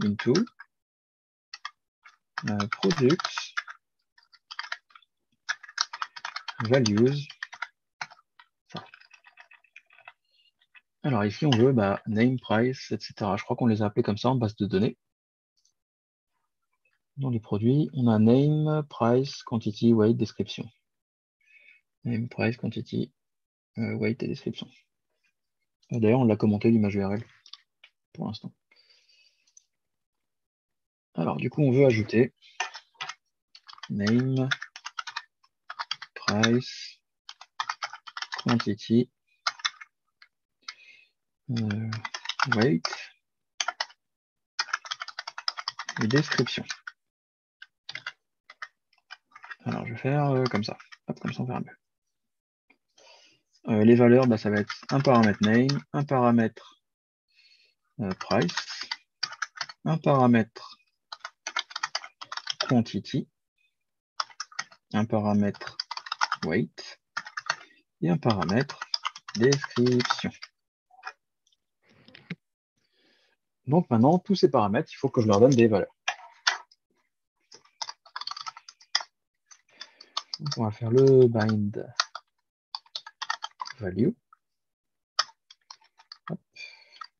into products values. Ça. Alors ici, on veut name, price, etc. Je crois qu'on les a appelés comme ça en base de données. Dans les produits, on a name, price, quantity, weight, description. Name, price, quantity, weight et description. D'ailleurs, on l'a commenté l'image URL pour l'instant. Alors, du coup, on veut ajouter name, price, quantity, weight et description. Alors, je vais faire comme ça. Hop, comme ça, on verra mieux. Les valeurs, ça va être un paramètre name, un paramètre price, un paramètre quantity, un paramètre weight et un paramètre description. Donc maintenant, tous ces paramètres, il faut que je leur donne des valeurs. Donc, on va faire le bind value. Hop.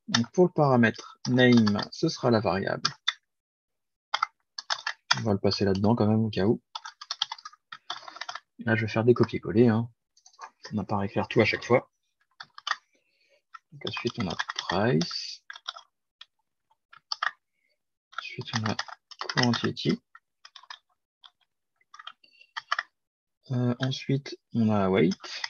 Donc pour le paramètre name, ce sera la variable. On va le passer là-dedans quand même au cas où. Là, je vais faire des copier-coller. On n'a pas à réécrire tout à chaque fois. Donc, ensuite, on a price. Ensuite, on a quantity. Ensuite, on a weight.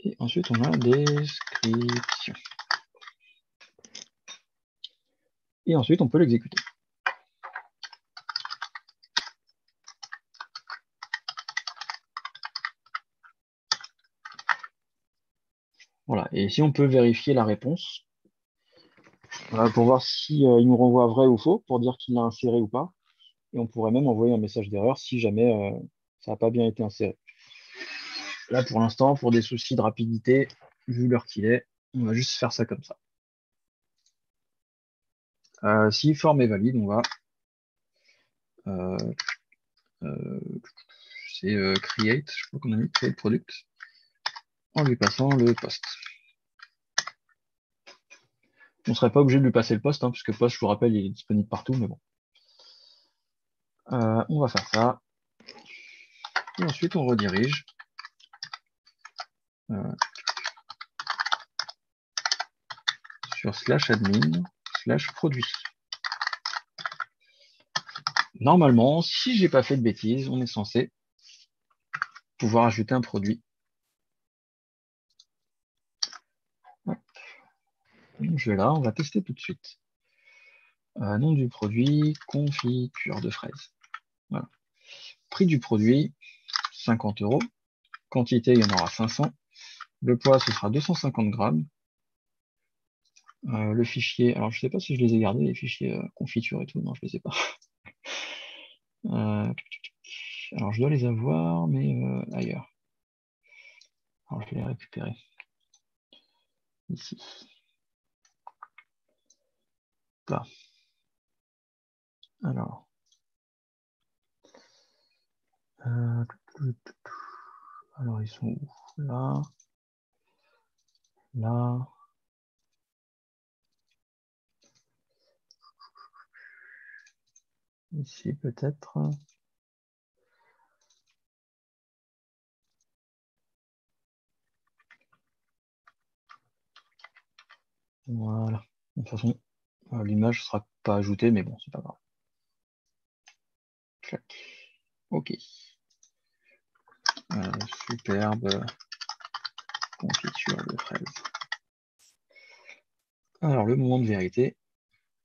Et ensuite, on a description. Et ensuite, on peut l'exécuter. Voilà. Et ici, on peut vérifier la réponse pour voir si il nous renvoie vrai ou faux, pour dire qu'il l'a inséré ou pas. Et on pourrait même envoyer un message d'erreur si jamais ça n'a pas bien été inséré. Là, pour l'instant, pour des soucis de rapidité, vu l'heure qu'il est, on va juste faire ça comme ça. Si forme est valide, on va c'est create, je crois qu'on a mis create product, en lui passant le post. On ne serait pas obligé de lui passer le post, puisque post, je vous rappelle, il est disponible partout, mais bon. On va faire ça. Et ensuite, on redirige. Sur /admin/produit. Normalement, si j'ai pas fait de bêtises, on est censé pouvoir ajouter un produit. Hop. Donc, je vais là, on va tester tout de suite. Nom du produit, confiture de fraises. Voilà. Prix du produit, 50 €. Quantité, il y en aura 500. Le poids, ce sera 250 grammes. Le fichier, alors je ne sais pas si je les ai gardés, les fichiers confiture et tout. Non, je ne les ai pas. Alors je dois les avoir, mais ailleurs. Alors je vais les récupérer. Ici. Là. Alors. Alors ils sont où? Là. Là. Ici, peut-être. Voilà. De toute façon, l'image ne sera pas ajoutée, mais bon, c'est pas grave. Clac. OK. Superbe confiture de fraises. Alors, le moment de vérité.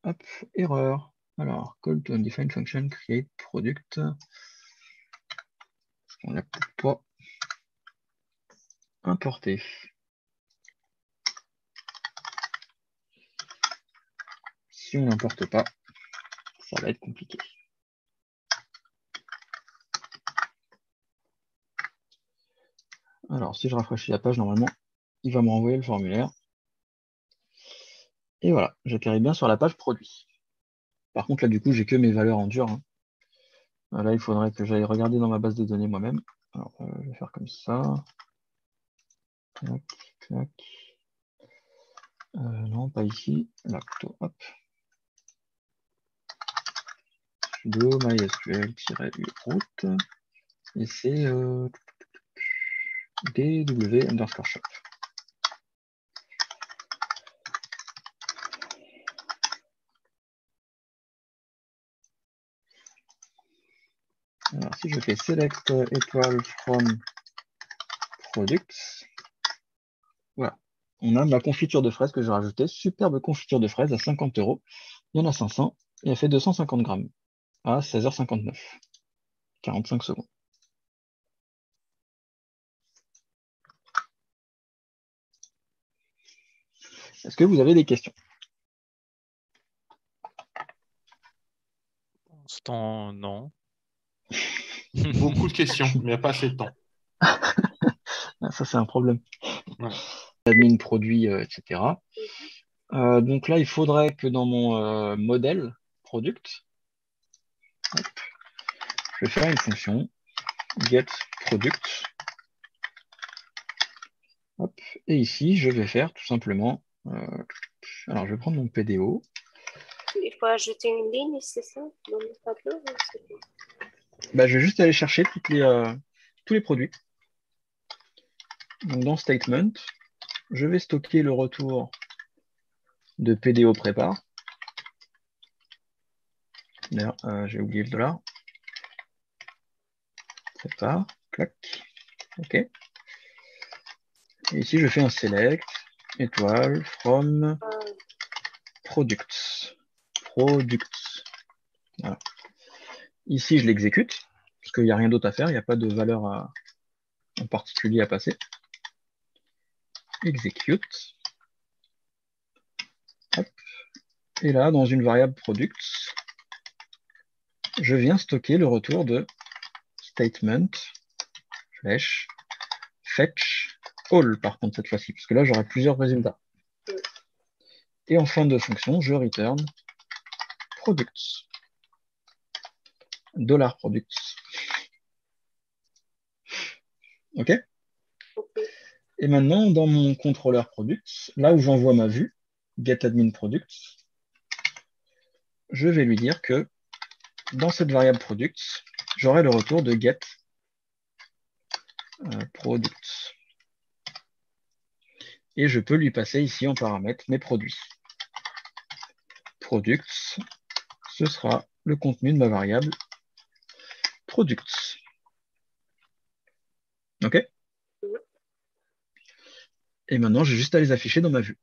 Hop, erreur. Alors, call to undefined function create product. On l'a peut-être pas importé. Si on n'importe pas, ça va être compliqué. Alors, si je rafraîchis la page, normalement, il va me renvoyer le formulaire. Et voilà, j'atterris bien sur la page produit. Par contre, là, du coup, j'ai que mes valeurs en dur. Hein. Là, il faudrait que j'aille regarder dans ma base de données moi-même. Alors, je vais faire comme ça. Clac, clac. Non, pas ici. Là, plutôt. Hop. Sudo mysql-root. Et c'est dw_shop. Alors, si je fais select étoile from products, voilà. On a ma confiture de fraises que j'ai rajoutée. Superbe confiture de fraises à 50 €. Il y en a 500 et elle fait 250 grammes à 16h59. 45 secondes. Est-ce que vous avez des questions? Pour l'instant, non. Beaucoup de questions, mais il n'y a pas assez de temps. Ça, c'est un problème. Ouais. Admin produit, etc. Donc là, il faudrait que dans mon modèle product, hop, je vais faire une fonction get product. Hop, et ici, je vais faire tout simplement. Alors, je vais prendre mon PDO. Il faut ajouter une ligne, c'est ça, dans le tableau? Bah, je vais juste aller chercher tous les produits. Donc, dans statement, je vais stocker le retour de PDO prépare. D'ailleurs, j'ai oublié le dollar. Prépare, clac. OK. Et ici, je fais un select, étoile, from, products. Products. Voilà. Ici, je l'exécute, parce qu'il n'y a rien d'autre à faire, il n'y a pas de valeur en particulier à passer. Execute. Hop. Et là, dans une variable products, je viens stocker le retour de statement flash fetch all, par contre, cette fois-ci, parce que là, j'aurai plusieurs résultats. Et en fin de fonction, je return products. $products. OK? Et maintenant, dans mon contrôleur products, là où j'envoie ma vue, getAdminProducts, je vais lui dire que dans cette variable products, j'aurai le retour de getProducts. Et je peux lui passer ici en paramètre mes produits. Products, ce sera le contenu de ma variable products. OK? Et maintenant, j'ai juste à les afficher dans ma vue.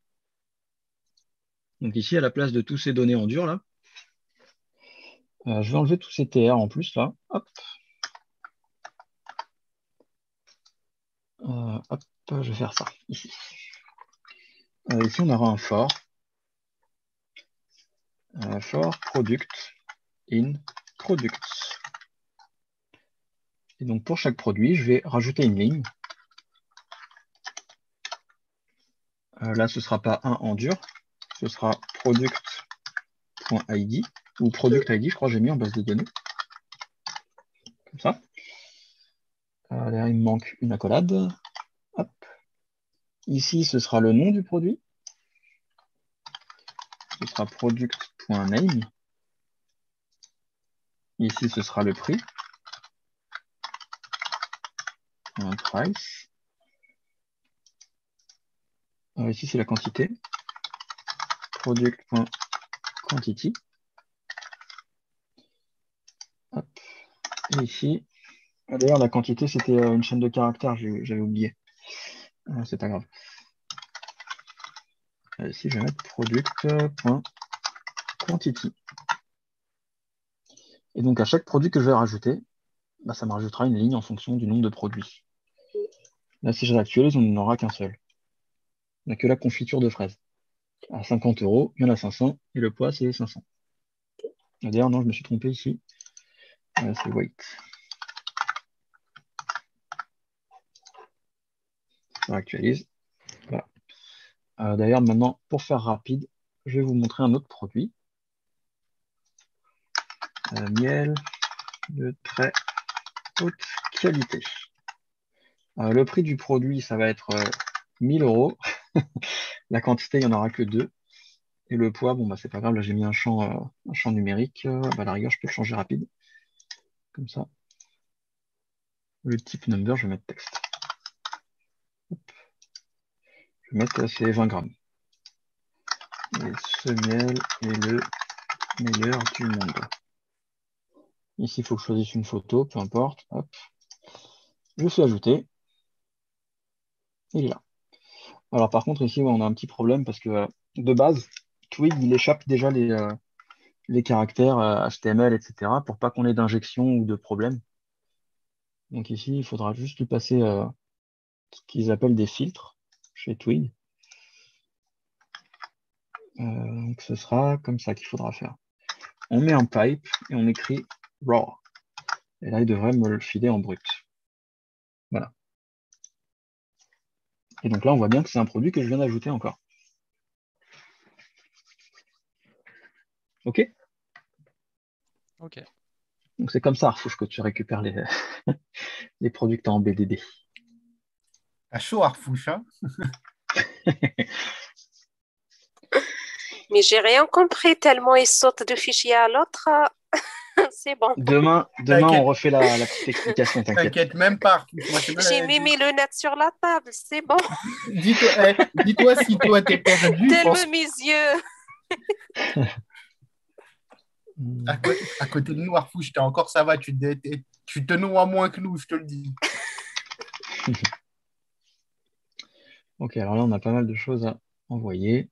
Donc ici, à la place de tous ces données en dur, là, je vais enlever tous ces TR en plus, là. Hop. Hop, je vais faire ça, ici. Ici, on aura un for. For product in products. Et donc, pour chaque produit, je vais rajouter une ligne. Là, ce ne sera pas un en dur. Ce sera product.id ou product ID, je crois que j'ai mis en base de données. Comme ça. Là, il me manque une accolade. Hop. Ici, ce sera le nom du produit. Ce sera product.name. Ici, ce sera le prix. Un price. Alors ici, c'est la quantité. Product.quantity. Hop. Et ici, d'ailleurs, la quantité, c'était une chaîne de caractères, j'avais oublié. C'est pas grave. Ici, je vais mettre product.quantity. Et donc, à chaque produit que je vais rajouter, bah, ça me rajoutera une ligne en fonction du nombre de produits. Là, si je réactualise, on n'en aura qu'un seul. On n'a que la confiture de fraises. À 50 €, il y en a 500, et le poids, c'est 500. D'ailleurs, non, je me suis trompé ici. C'est weight. Je réactualise. Voilà. D'ailleurs, maintenant, pour faire rapide, je vais vous montrer un autre produit. Miel de très haute qualité. Le prix du produit, ça va être 1000 €. La quantité, il n'y en aura que 2. Et le poids, bon, bah, c'est pas grave, là j'ai mis un champ numérique. Bah, à la rigueur, je peux le changer rapide. Comme ça. Le type number, je vais mettre texte. Hop. Je vais mettre c'est 20 grammes. Et ce miel est le meilleur du monde. Ici, il faut que je choisisse une photo, peu importe. Hop. Je fais ajouter. Il est là. Alors par contre, ici, ouais, on a un petit problème parce que de base, Twig, il échappe déjà les caractères HTML, etc. pour pas qu'on ait d'injection ou de problème. Donc ici, il faudra juste lui passer ce qu'ils appellent des filtres chez Twig. Donc ce sera comme ça qu'il faudra faire. On met un pipe et on écrit raw. Et là, il devrait me le filer en brut. Voilà. Et donc là, on voit bien que c'est un produit que je viens d'ajouter encore. OK? Ok. Donc c'est comme ça, Arfouche, que tu récupères les produits que tu as en BDD. À chaud, Arfouche, hein? Mais j'ai rien compris tellement il saute de fichier à l'autre. C'est bon. Demain, T'inquiète. on refait la petite explication, t'inquiète. T'inquiète même pas, Arfouche. Moi, c'est J'ai même- mis le net sur la table, c'est bon. Dis-toi si toi t'es perdu. Tellement mes yeux. À côté de nous, Arfouche, t'es encore ça va. Tu te noies moins que nous, je te le dis. Ok, alors là, on a pas mal de choses à envoyer.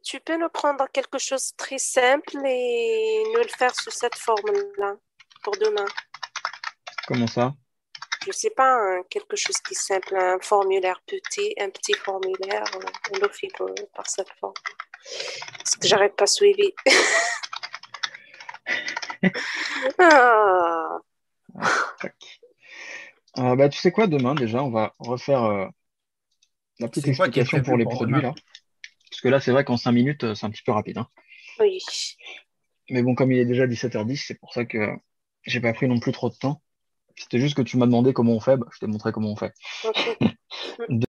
Tu peux nous prendre quelque chose de très simple et nous le faire sous cette forme-là pour demain. Comment ça? Je sais pas, hein, quelque chose qui est simple, un formulaire petit, un petit formulaire, on le fait par cette forme. Parce que j'arrête pas suivi. Ah. Bah, tu sais quoi, demain, déjà, on va refaire la petite C'est quoi qui est explication pour prévu les pour produits, demain? là. Parce que là, c'est vrai qu'en 5 minutes, c'est un petit peu rapide, hein. Oui. Mais bon, comme il est déjà 17h10, c'est pour ça que j'ai pas pris non plus trop de temps. C'était juste que tu m'as demandé comment on fait, bah, je t'ai montré comment on fait. Ok.